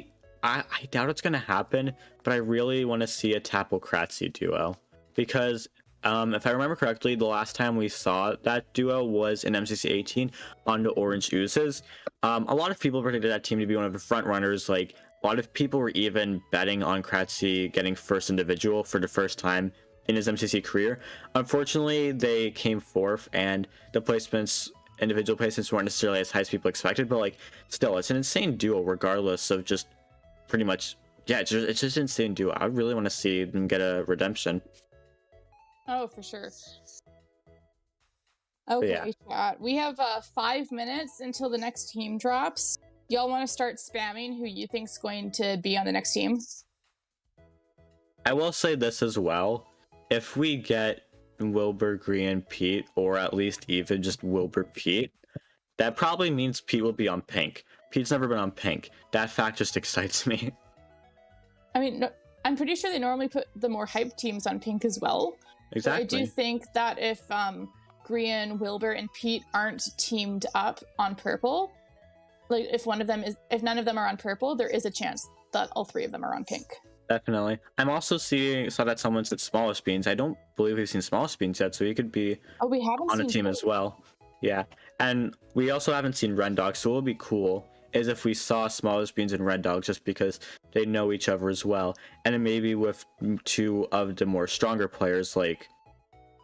doubt it's going to happen, but I really want to see a Tapple-Kratzy duo. Because if I remember correctly, the last time we saw that duo was in MCC 18 on the Orange Oozes. A lot of people predicted that team to be one of the front runners. Like, a lot of people were even betting on Kratzy getting first individual for the first time in his MCC career. Unfortunately, they came fourth, and the individual placements weren't necessarily as high as people expected, but like, still, it's an insane duo regardless of just pretty much, yeah, it's just an insane duo. I really want to see them get a redemption. Oh, for sure. Okay, chat. We have 5 minutes until the next team drops. Y'all want to start spamming who you think's going to be on the next team? I will say this as well. If we get Wilbur, Grian, Pete, or at least even just Wilbur, Pete, that probably means Pete will be on pink. Pete's never been on pink. That fact just excites me. I mean, no, I'm pretty sure they normally put the more hyped teams on pink as well. Exactly. So I do think that if Grian, Wilbur, and Pete aren't teamed up on purple, like if none of them are on purple, there is a chance that all three of them are on pink. Definitely. I'm also saw that someone said Smallest Beans. I don't believe we've seen Smallest Beans yet, so he could be we haven't on a seen team as well. Yeah, and we also haven't seen Red Dog, so what would be cool is if we saw Smallest Beans and Red Dog, just because they know each other as well, and then maybe with two of the more stronger players, like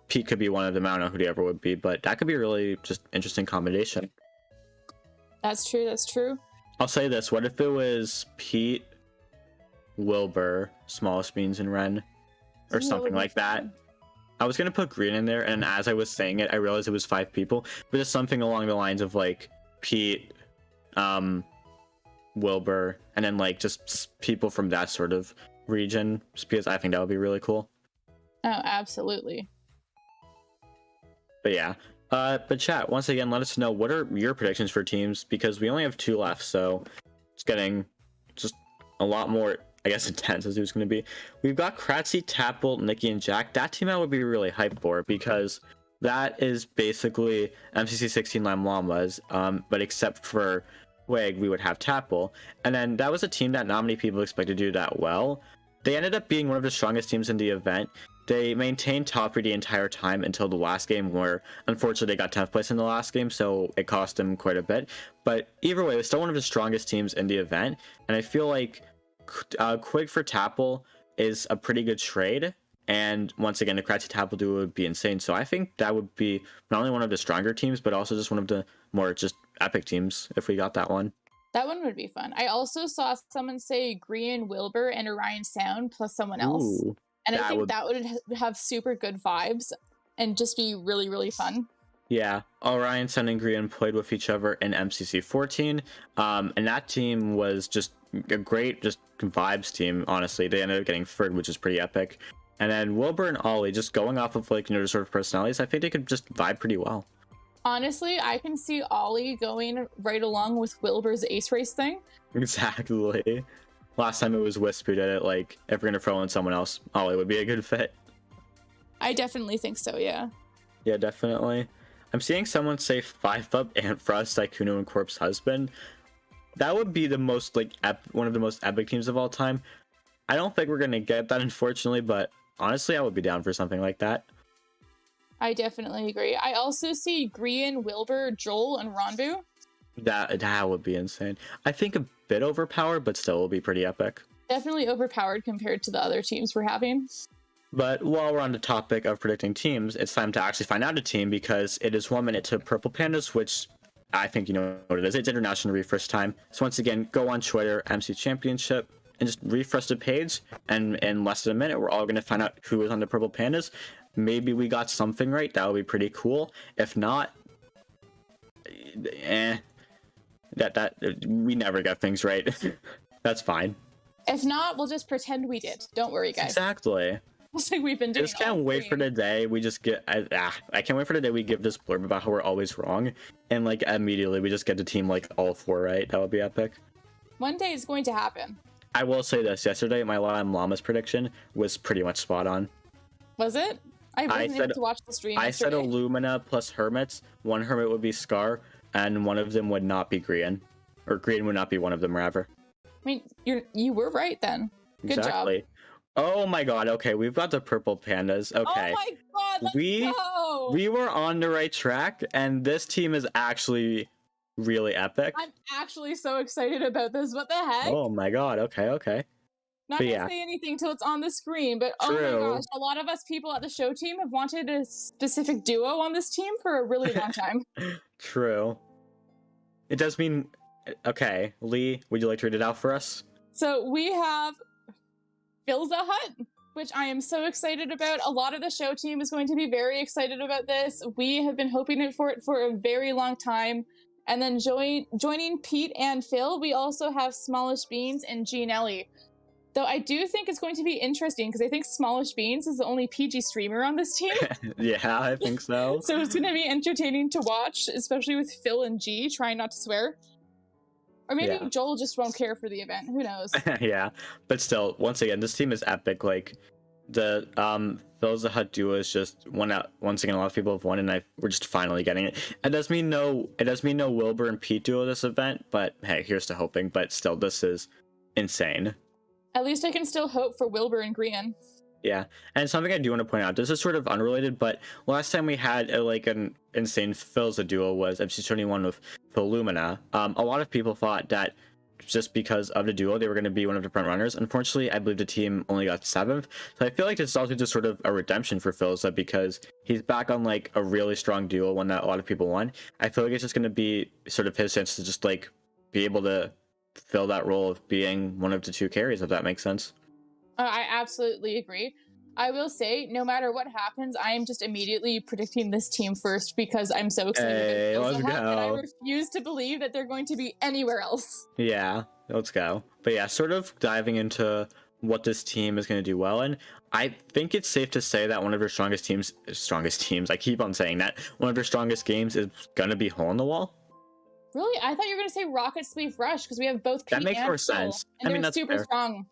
Pete could be one of them. I don't know who the other would be, but that could be a really just interesting combination. That's true. That's true. I'll say this: what if it was Pete, Wilbur, Smallest Beans, and Ren, or something like that? I was gonna put Green in there, and as I was saying it, I realized it was 5 people, but just something along the lines of like Pete, Wilbur, and then like just people from that sort of region, just because I think that would be really cool. Oh, absolutely. But yeah, but chat, once again, let us know what are your predictions for teams, because we only have 2 left, so it's getting just a lot more, I guess, intense as who's going to be. We've got Kratzy, Tapple, Nikki, and Jack. That team I would be really hyped for, because that is basically MCC 16 Lime Llamas, but except for Wig, we would have Tapple. And then that was a team that not many people expected to do that well. They ended up being one of the strongest teams in the event. They maintained top 3 the entire time until the last game, where unfortunately they got 10th place in the last game, so it cost them quite a bit. But either way, it was still one of the strongest teams in the event, and I feel like Quig for Tapple is a pretty good trade, and once again, the Kratzy Tapple duo would be insane. So I think that would be not only one of the stronger teams, but also just one of the more just epic teams if we got that one. That one would be fun. I also saw someone say Grian, Wilbur, and Orion Sound plus someone else. Ooh, and I think that would have super good vibes and just be really, really fun. Yeah, Orion Sound and Grian played with each other in MCC 14, and that team was just a great just vibes team, honestly. They ended up getting third, which is pretty epic. And then Wilbur and Ollie, just going off of like, the sort of personalities, I think they could just vibe pretty well. Honestly, I can see Ollie going right along with Wilbur's ace race thing. Exactly. Last time it was whispered at it, like, if we're gonna throw in someone else, Ollie would be a good fit. I definitely think so, yeah. Yeah, definitely. I'm seeing someone say 5-up Antfrost, Tykuno, and Corpse Husband. That would be the most, like, one of the most epic teams of all time. I don't think we're gonna get that, unfortunately, but honestly, I would be down for something like that. I definitely agree. I also see Grian, Wilbur, Joel, and Ronbu. That would be insane. I think a bit overpowered, but still will be pretty epic. Definitely overpowered compared to the other teams we're having. But while we're on the topic of predicting teams, it's time to actually find out a team, because it is 1 minute to Purple Pandas, which I think you know what it is. It's International Refresh time. So once again, go on Twitter, MC Championship, and just refresh the page, and in less than a minute, we're all going to find out who is on the Purple Pandas. Maybe we got something right. That would be pretty cool. If not, we never get things right. That's fine. If not, we'll just pretend we did. Don't worry, guys. Exactly. It's like we've been doing. I just can't wait for the day we just get. I can't wait for the day we give this blurb about how we're always wrong, and like immediately we just get the team like all 4 right. That would be epic. One day it's going to happen. I will say this: yesterday, my Lime Llamas prediction was pretty much spot on. Was it? I wasn't able to watch the stream. I said Illumina plus Hermits. 1 Hermit would be Scar, and one of them would not be Grian, or Grian would not be one of them, rather. I mean, you were right then. Good exactly. Job. Oh my god, okay, we've got the Purple Pandas. Okay. Oh my god, let's go! We were on the right track, and this team is actually really epic. I'm actually so excited about this. What the heck? Oh my god, okay. Not gonna say anything till it's on the screen, but True. Oh my gosh, a lot of us people at the show team have wanted a specific duo on this team for a really long time. True. It does mean... Okay, Lee, would you like to read it out for us? So we have Philza Hut, which I am so excited about. A lot of the show team is going to be very excited about this. We have been hoping for it for a very long time. And then joining Pete and Phil, we also have Smallish Beans and Jean Ellie. Though I do think it's going to be interesting, because I think Smallish Beans is the only PG streamer on this team. Yeah, I think so. So it's going to be entertaining to watch, especially with Phil and G trying not to swear. Or maybe Joel just won't care for the event. Who knows? Yeah, but still, once again, this team is epic. Like, The Phil's the Hut duo is just won out once again. A lot of people have won, and we're just finally getting it. It does mean no Wilbur and Pete duo this event, but hey, here's to hoping. But still, this is insane. At least I can still hope for Wilbur and Grian. Yeah, and something I do want to point out, this is sort of unrelated, but last time we had an insane Philza duo was MC21 with Phil Lumina. A lot of people thought that just because of the duo, they were going to be one of the front runners. Unfortunately, I believe the team only got 7th. So I feel like this is also just sort of a redemption for Philza because he's back on like a really strong duo, one that a lot of people won. I feel like it's just going to be sort of his chance to just like be able to fill that role of being one of the 2 carries, if that makes sense. I absolutely agree. I will say, no matter what happens, I am just immediately predicting this team first because I'm so excited. Hey, let's go. And I refuse to believe that they're going to be anywhere else. Yeah, let's go. But yeah, sort of diving into what this team is going to do well in, I think it's safe to say that one of their strongest teams, I keep on saying that, one of their strongest games is going to be Hole in the Wall. Really? I thought you were going to say Rocket Sleeve Rush because we have both Pete that makes more sense. And they're super fair. Strong.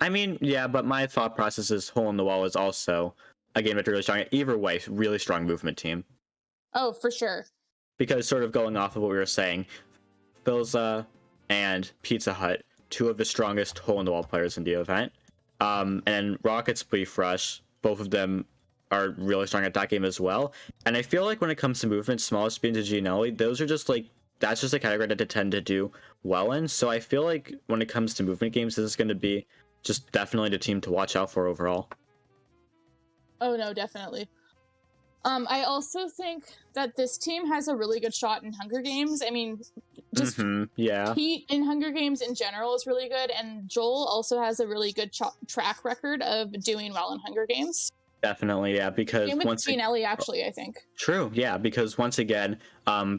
I mean, yeah, but my thought process is Hole in the Wall is also a game that's really strong. Either way, really strong movement team. Oh, for sure. Because sort of going off of what we were saying, Philza and Pizza Hut, 2 of the strongest Hole in the Wall players in the event. And Rocket Spleef Rush, both of them are really strong at that game as well. And I feel like when it comes to movement, smallest speeds and Gianelli, those are just like, that's just a category that they tend to do well in. So I feel like when it comes to movement games, this is going to be just definitely the team to watch out for overall. Oh no, definitely. I also think that this team has a really good shot in Hunger Games. I mean, just yeah. Pete in Hunger Games in general is really good, and Joel also has a really good track record of doing well in Hunger Games. Definitely, yeah, because once again, Ellie, actually, I think. True, yeah, because once again,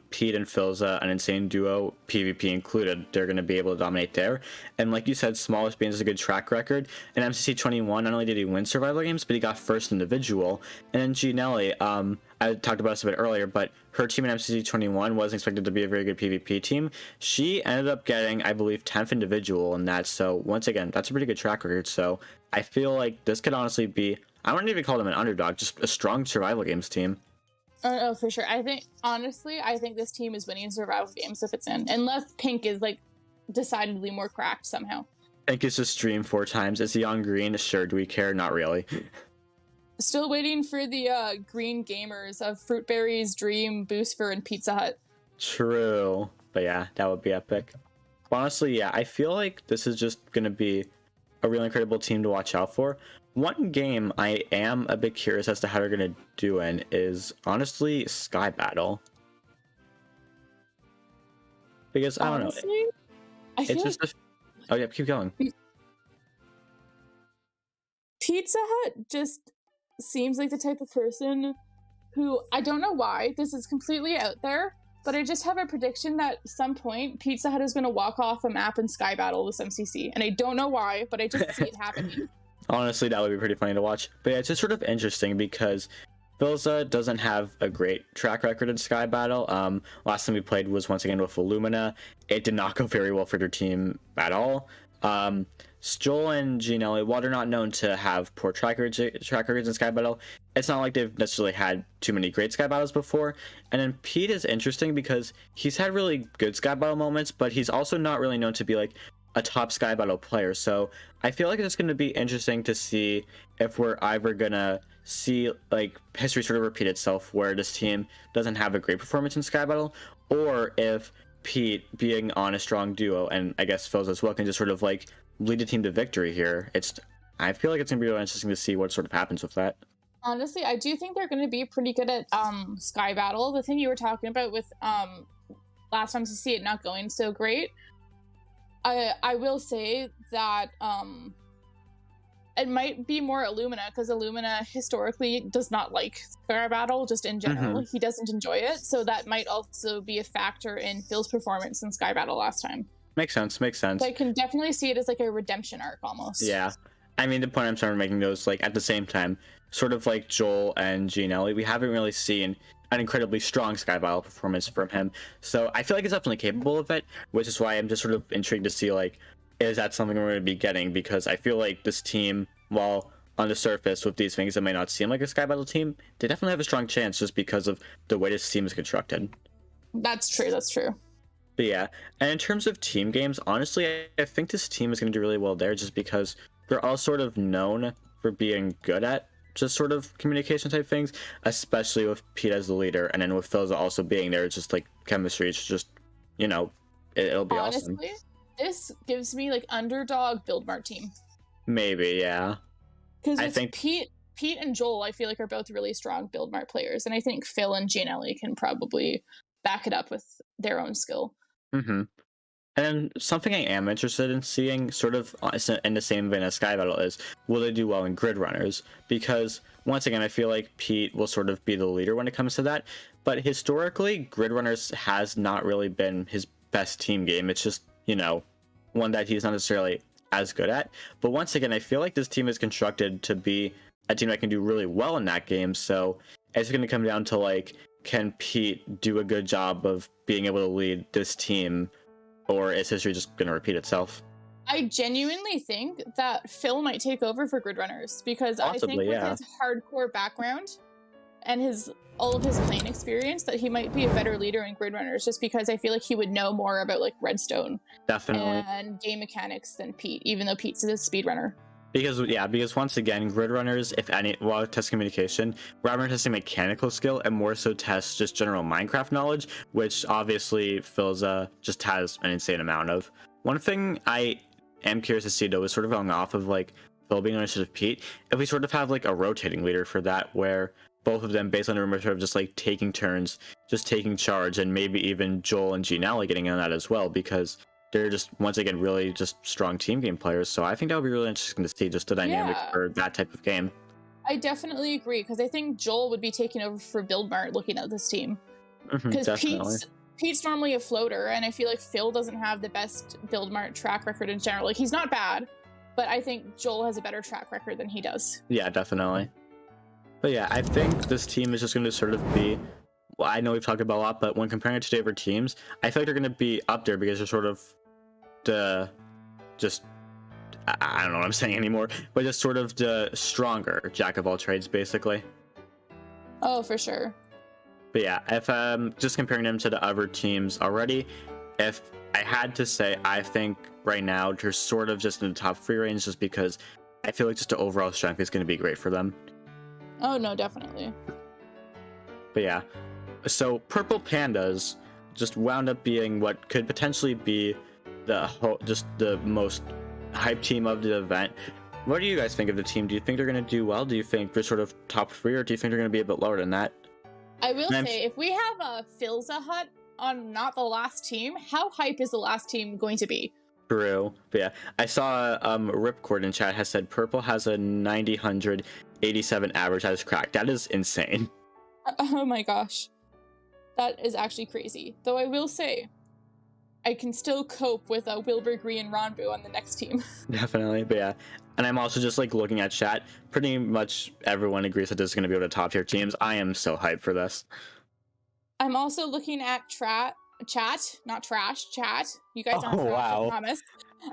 Pete and Philza, an insane duo, PvP included, they're going to be able to dominate there. And like you said, Smallest Beans has a good track record. In MCC 21, not only did he win survival games, but he got first individual. And then Gianelli, I talked about this a bit earlier, but her team in MCC 21 wasn't expected to be a very good PvP team. She ended up getting, I believe, 10th individual in that. So once again, that's a pretty good track record. So I feel like this could honestly be, I wouldn't even call them an underdog, just a strong survival games team. Oh, for sure. I think this team is winning survival games if it's in. Unless Pink is, like, decidedly more cracked somehow. Pink is just streamed 4 times. Is he on green? Sure, do we care? Not really. Still waiting for the green gamers of Fruitberries, Dream, Boostfur, and Pizza Hut. True. But yeah, that would be epic. Honestly, yeah, I feel like this is just going to be a really incredible team to watch out for. One game I am a bit curious as to how they're going to do in is, honestly, Sky Battle. Because, I don't know. I feel just... Oh, yeah, keep going. Pizza Hut just seems like the type of person who, I don't know why, this is completely out there, but I just have a prediction that at some point Pizza Hut is going to walk off a map in Sky Battle with MCC. And I don't know why, but I just see it happening. Honestly, that would be pretty funny to watch. But yeah, it's just sort of interesting because Philza doesn't have a great track record in Sky Battle. Last time we played was once again with Illumina. It did not go very well for their team at all. Joel and Gianelli, while they're not known to have poor track records in Sky Battle, it's not like they've necessarily had too many great Sky Battles before. And then Pete is interesting because he's had really good Sky Battle moments, but he's also not really known to be like a top Sky Battle player. So I feel like it's going to be interesting to see if we're either going to see like history sort of repeat itself where this team doesn't have a great performance in Sky Battle, or if Pete, being on a strong duo, and I guess Phil's as well, can just sort of like lead the team to victory here. I feel like it's going to be really interesting to see what sort of happens with that. Honestly, I do think they're going to be pretty good at Sky Battle. The thing you were talking about with last time to see it not going so great, I will say that it might be more Illumina, because Illumina historically does not like Sky Battle, just in general. He doesn't enjoy it, so that might also be a factor in Phil's performance in Sky Battle last time. Makes sense. So I can definitely see it as like a redemption arc almost. Yeah. I mean, the point I'm starting making those, like, at the same time, sort of like Joel and Gianelli, we haven't really seen an incredibly strong Sky Battle performance from him. So I feel like he's definitely capable of it, which is why I'm just sort of intrigued to see, like, is that something we're going to be getting? Because I feel like this team, while on the surface with these things that may not seem like a Sky Battle team, they definitely have a strong chance just because of the way this team is constructed. That's true. That's true. But yeah, and in terms of team games, honestly, I think this team is going to do really well there just because they're all sort of known for being good at just sort of communication type things, especially with Pete as the leader, and then with Philza also being there, it's just like chemistry. It's just, you know, it'll be awesome. Honestly, this gives me like underdog build mart team. Maybe, yeah. Because I think Pete and Joel, I feel like, are both really strong build mart players, and I think Phil and Gianelli can probably back it up with their own skill. Mm-hmm. And something I am interested in seeing, sort of in the same vein as Sky Battle, is will they do well in grid runners? Because once again, I feel like Pete will sort of be the leader when it comes to that. But historically, grid runners has not really been his best team game. It's just, you know, one that he's not necessarily as good at. But once again, I feel like this team is constructed to be a team that can do really well in that game. So it's going to come down to like, can Pete do a good job of being able to lead this team? Or is history just going to repeat itself? I genuinely think that Phil might take over for grid runners because possibly, I think with his hardcore background and all of his playing experience, that he might be a better leader in grid runners just because I feel like he would know more about like redstone and game mechanics than Pete, even though Pete's a speedrunner. Because once again, grid runners, if any, while test communication, rather than testing mechanical skill and more so test just general Minecraft knowledge, which obviously Philza just has an insane amount of. One thing I am curious to see though is sort of going off of like Phil being instead of Pete, if we sort of have like a rotating leader for that, where both of them, based on the rumor, sort of just like taking turns, just taking charge, and maybe even Joel and Gianelli getting on that as well, because they're just, once again, really just strong team game players. So I think that would be really interesting to see just the dynamic for that type of game. I definitely agree, because I think Joel would be taking over for Build Mart looking at this team. Because Pete's normally a floater, and I feel like Phil doesn't have the best Build Mart track record in general. Like, he's not bad, but I think Joel has a better track record than he does. Yeah, definitely. But yeah, I think this team is just going to sort of be, well, I know we've talked about a lot, but when comparing it to favorite teams, I feel like they're going to be up there because they're sort of I don't know what I'm saying anymore, but just sort of the stronger jack of all trades, basically. Oh, for sure. But yeah, if just comparing them to the other teams already, if I had to say, I think right now they're sort of just in the top 3 range, just because I feel like just the overall strength is going to be great for them. Oh no, definitely. But yeah, so Purple Pandas just wound up being what could potentially be just the most hype team of the event. What do you guys think of the team? Do you think they're going to do well? Do you think they're sort of top 3, or do you think they're going to be a bit lower than that? I will say, if we have a Philza hut on not the last team, how hype is the last team going to be? True. But yeah, I saw Ripcord in chat has said Purple has a 90-187 average that is cracked. That is insane. Oh my gosh. That is actually crazy. Though I will say, I can still cope with Wilbur, Gree, and Ronbu on the next team. Definitely, but yeah. And I'm also just like looking at chat. Pretty much everyone agrees that this is going to be one of the top tier teams. I am so hyped for this. I'm also looking at chat, not trash, chat. You guys aren't trash, I promise.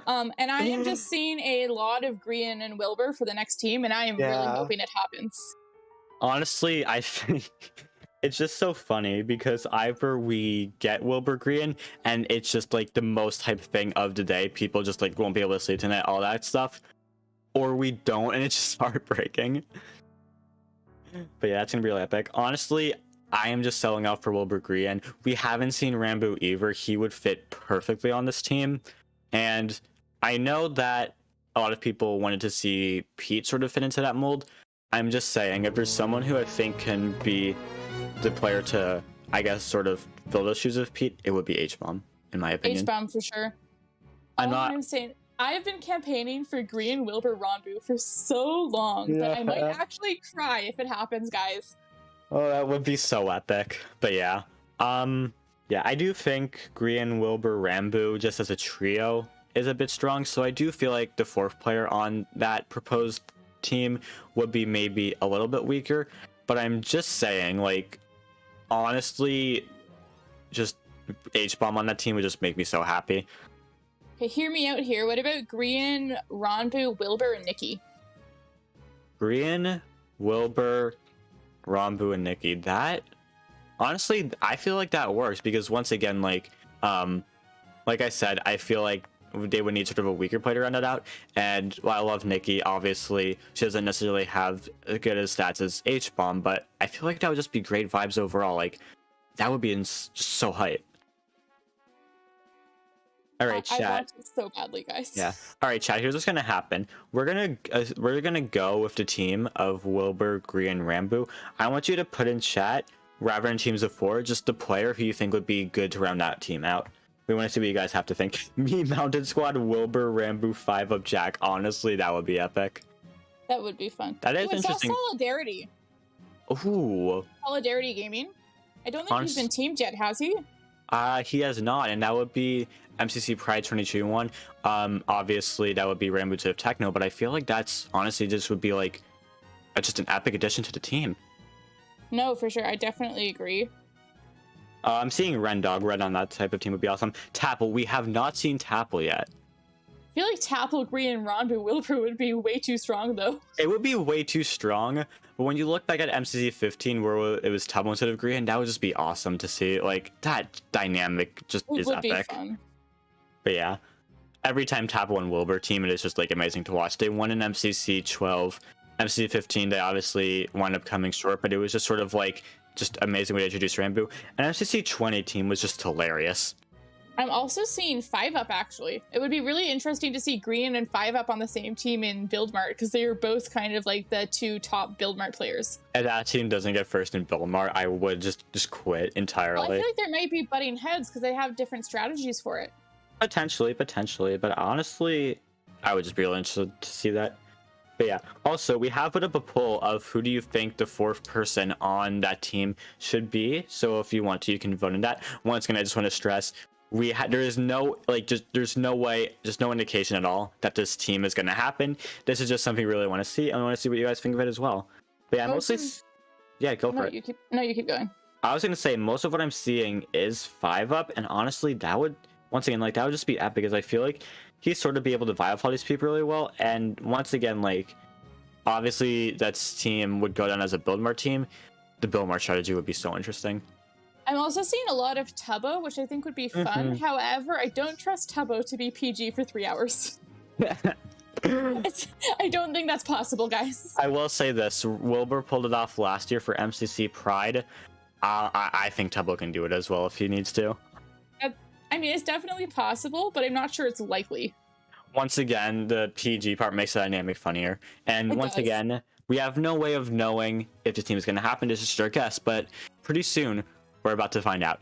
And I am just seeing a lot of Green and Wilbur for the next team, and I am really hoping it happens. Honestly, I think it's just so funny because either we get Wilbur Green and it's just like the most hype thing of the day. People just like won't be able to sleep tonight, all that stuff. Or we don't, and it's just heartbreaking. But yeah, that's gonna be really epic. Honestly, I am just selling out for Wilbur Green. We haven't seen Rambo either. He would fit perfectly on this team. And I know that a lot of people wanted to see Pete sort of fit into that mold. I'm just saying, if there's someone who I think can be the player to, I guess, sort of fill those shoes of Pete, it would be H-Bomb, in my opinion. H-Bomb for sure. I'm saying, I have been campaigning for Green, Wilbur, Ronbu for so long that I might actually cry if it happens, guys. Oh, that would be so epic. But yeah. Yeah, I do think Green, Wilbur, Rambu, just as a trio, is a bit strong. So I do feel like the 4th player on that proposed team would be maybe a little bit weaker. But I'm just saying, like, honestly, just H-Bomb on that team would just make me so happy. Okay, hear me out here. What about Green, Ronbu, Wilbur, and Nikki? Brian, Wilbur, Rambu, and Nikki. That honestly, I feel like that works because once again, like I said, I feel like they would need sort of a weaker player to run it out. And while I love Nikki, obviously she doesn't necessarily have as good as stats as H-Bomb, but I feel like that would just be great vibes overall. Like that would be just so hype. All right, chat. I want it so badly, guys. Yeah. All right, chat. Here's what's gonna happen. We're gonna go with the team of Wilbur, Gree, and Rambu. I want you to put in chat, rather than teams of 4, just the player who you think would be good to round that team out. We want to see what you guys have to think. Me, Mountain Squad, Wilbur, Rambu, 5-up Jack. Honestly, that would be epic. That would be fun. That is interesting. Saw Solidarity. Ooh. Solidarity Gaming. I don't think he's been teamed yet, has he? He has not, and that would be MCC Pride 2021. Obviously, that would be Rambu to Techno, but I feel like that's honestly just would be like just an epic addition to the team. No, for sure. I definitely agree. I'm seeing Rendog. Red on that type of team would be awesome. Tapple. We have not seen Tapple yet. I feel like Tapple, Gree, and Rambu Wilbur would be way too strong, though. It would be way too strong, but when you look back at MCC 15, where it was Tapple instead of Gree, and that would just be awesome to see. Like, that dynamic just is epic. Be fun. But yeah, every time Tapple and Wilbur team, it is just, like, amazing to watch. They won in MCC 12. MCC 15, they obviously wound up coming short, but it was just sort of, like, just amazing way to introduce Rambu. And MCC 20 team was just hilarious. I'm also seeing 5-up, actually. It would be really interesting to see Green and 5-up on the same team in Build Mart, because they are both kind of like the 2 top Build Mart players. If that team doesn't get first in Build Mart, I would just quit entirely. Well, I feel like there might be butting heads, because they have different strategies for it. Potentially, but honestly, I would just be really interested to see that. But yeah, also, we have put up a poll of who do you think the 4th person on that team should be. So if you want to, you can vote on that. Once again, I just want to stress, there is no, like, there's no way, just no indication at all that this team is going to happen. This is just something we really want to see, and I want to see what you guys think of it as well. But yeah, mostly, yeah, go for it. You keep going. I was going to say, most of what I'm seeing is 5-up, and honestly, that would, once again, like, that would just be epic, because I feel like he'd sort of be able to vibe all these people really well, and once again, like, obviously, that team would go down as a Build Mart team. The Build Mart strategy would be so interesting. I'm also seeing a lot of Tubbo, which I think would be fun. However, I don't trust Tubbo to be PG for 3 hours. I don't think that's possible, guys. I will say this. Wilbur pulled it off last year for MCC Pride. I think Tubbo can do it as well if he needs to. I mean, it's definitely possible, but I'm not sure it's likely. Once again, the PG part makes the dynamic funnier. And once again, we have no way of knowing if the team is going to happen. This is just our guess, but pretty soon, we're about to find out.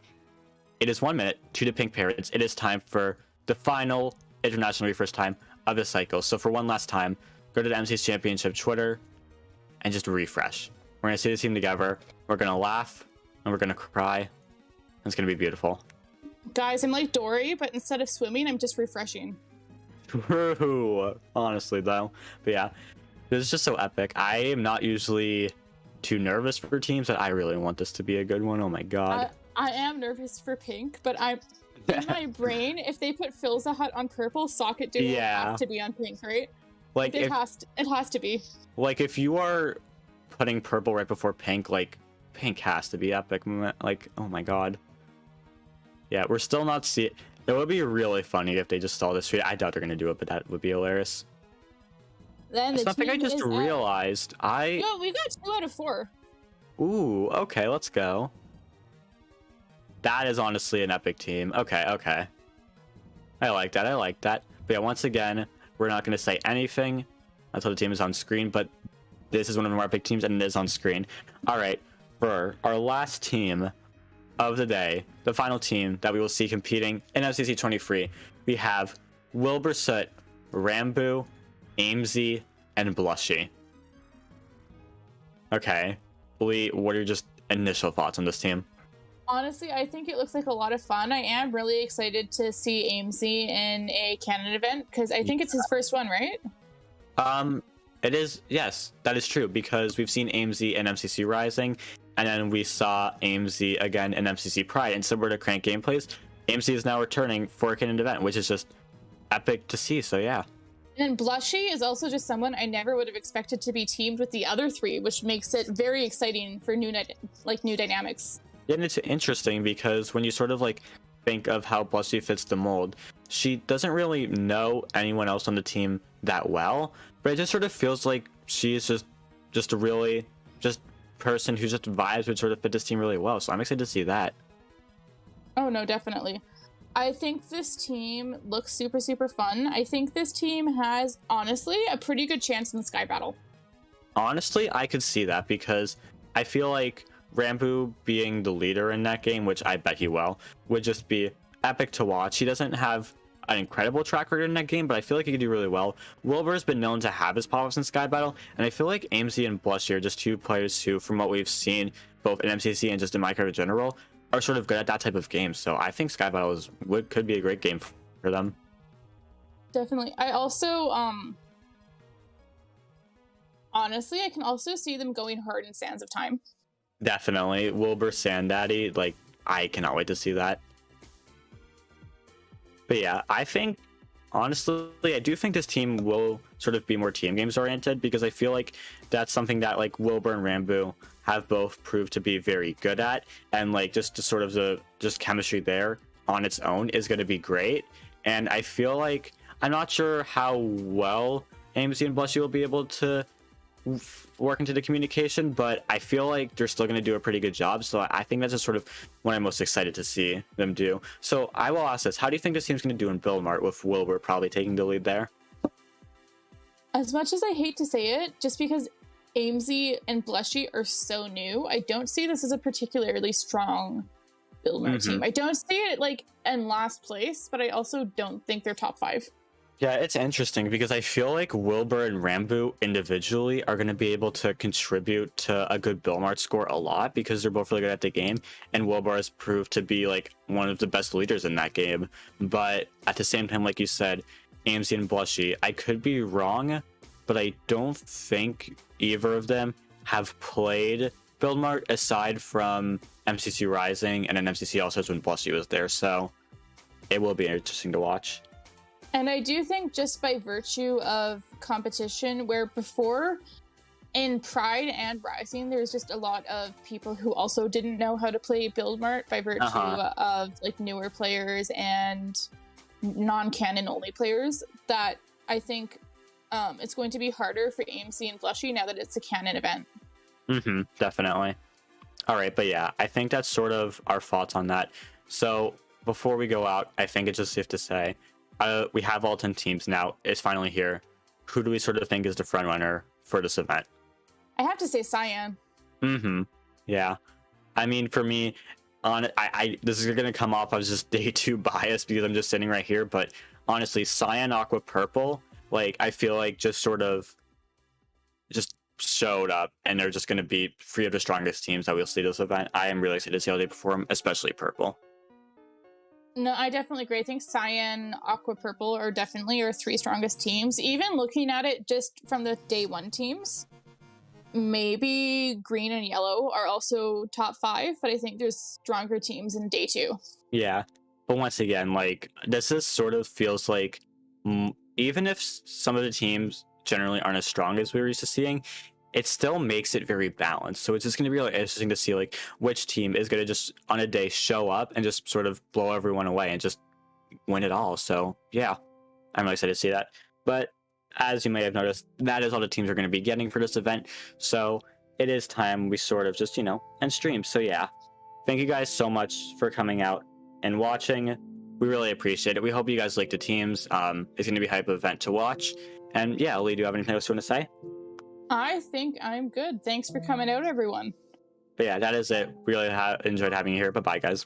It is 1 minute to the pink parrots. It is time for the final international refresh time of the cycle. So for one last time, go to the MC's Championship Twitter and just refresh. We're going to see the team together. We're going to laugh and we're going to cry. It's going to be beautiful. Guys, I'm like Dory, but instead of swimming, I'm just refreshing. True. Honestly, though. But yeah, this is just so epic. I am not usually too nervous for teams, but I really want this to be a good one. Oh my god. I am nervous for pink, but I'm in my brain, if they put Philza Hut on purple, Socket Duo have to be on pink, right? Like it has to be. Like if you are putting purple right before pink, like pink has to be epic. Like, oh my god. Yeah, we're still not seeing. It would be really funny if they just saw this tweet. I doubt they're gonna do it, but that would be hilarious. Then something I just realized. No, we got 2 out of 4. Ooh, okay, let's go. That is honestly an epic team. Okay. I like that. But yeah, once again, we're not going to say anything until the team is on screen, but this is one of our epic teams, and it is on screen. All right, for our last team of the day, the final team that we will see competing in MCC 23, we have Wilbur Soot, Rambu, Aimsy, and Blushy. Okay, Lee, what are your just initial thoughts on this team? Honestly, I think it looks like a lot of fun. I am really excited to see Aimsy in a Canada event, because I think it's his first one, right? It is, yes, that is true, because we've seen Aimsy in MCC Rising, and then we saw Aimsy again in MCC Pride, and similar to Crank Gameplays, Aimsy is now returning for a Canada event, which is just epic to see, so yeah. And Blushy is also just someone I never would have expected to be teamed with the other three, which makes it very exciting for new dynamics. And it's interesting because when you sort of like think of how Blushy fits the mold, she doesn't really know anyone else on the team that well, but it just sort of feels like she is just a really just person who just vibes would sort of fit this team really well. So I'm excited to see that. Oh no, definitely. I think this team looks super, super fun. I think this team has, honestly, a pretty good chance in the Sky Battle. Honestly, I could see that because I feel like Rambo being the leader in that game, which I bet he will, would just be epic to watch. He doesn't have an incredible track record in that game, but I feel like he could do really well. Wilbur's been known to have his pop-ups in Sky Battle, and I feel like AMZ and Blushy are just two players who, from what we've seen, both in MCC and just in Minecraft in general, are sort of good at that type of game. So I think Sky Battle could be a great game for them. Definitely. I also, honestly, I can also see them going hard in Sands of Time. Definitely. Wilbur Sand Daddy, like, I cannot wait to see that. But yeah, I think, honestly, I do think this team will sort of be more team games oriented because I feel like that's something that like Wilbur and Rambo have both proved to be very good at, and like just to sort of the just chemistry there on its own is going to be great. And I feel like I'm not sure how well AMC and Blushy will be able to work into the communication, but I feel like they're still going to do a pretty good job. So I think that's just sort of what I'm most excited to see them do. So I will ask this: how do you think this team's going to do in Build Mart with Wilbur probably taking the lead there? As much as I hate to say it, just because AMZ and Blushy are so new, I don't see this as a particularly strong Build Mart team. I don't see it like in last place, but I also don't think they're top 5. Yeah, it's interesting because I feel like Wilbur and Rambo individually are going to be able to contribute to a good Build Mart score a lot because they're both really good at the game, and Wilbur has proved to be like one of the best leaders in that game. But at the same time, like you said, AMC and Blushy, I could be wrong, but I don't think either of them have played Build Mart aside from MCC Rising and then MCC also when Blushy was there. So it will be interesting to watch. And I do think just by virtue of competition, where before in Pride and Rising, there's just a lot of people who also didn't know how to play Build Mart by virtue of like newer players and non-canon only players, that I think it's going to be harder for AMC and Blushy now that it's a canon event. Definitely. All right, but yeah, I think that's sort of our thoughts on that. So before we go out, I think it's just safe to say, we have all 10 teams now. It's finally here. Who do we sort of think is the front runner for this event? I have to say Cyan. Yeah. I mean, for me, this is going to come off as just day 2 bias because I'm just sitting right here. But honestly, Cyan, Aqua, Purple, like, I feel like just sort of just showed up, and they're just going to be 3 of the strongest teams that we'll see this event. I am really excited to see how they perform, especially Purple. No, I definitely agree. I think Cyan, Aqua, Purple are definitely our 3 strongest teams. Even looking at it just from the day 1 teams, maybe Green and Yellow are also top 5, but I think there's stronger teams in day 2. Yeah, but once again, like, this is sort of feels like even if some of the teams generally aren't as strong as we were used to seeing, it still makes it very balanced. So it's just going to be really interesting to see like which team is going to just on a day show up and just sort of blow everyone away and just win it all. So yeah, I'm really excited to see that. But as you may have noticed, that is all the teams are going to be getting for this event. So it is time we sort of just, end stream. So yeah, thank you guys so much for coming out and watching. We really appreciate it. We hope you guys like the teams. It's going to be a hype event to watch. And yeah, Lee, do you have anything else you want to say? I think I'm good. Thanks for coming out, everyone. But yeah, that is it. We really enjoyed having you here. Bye-bye, guys.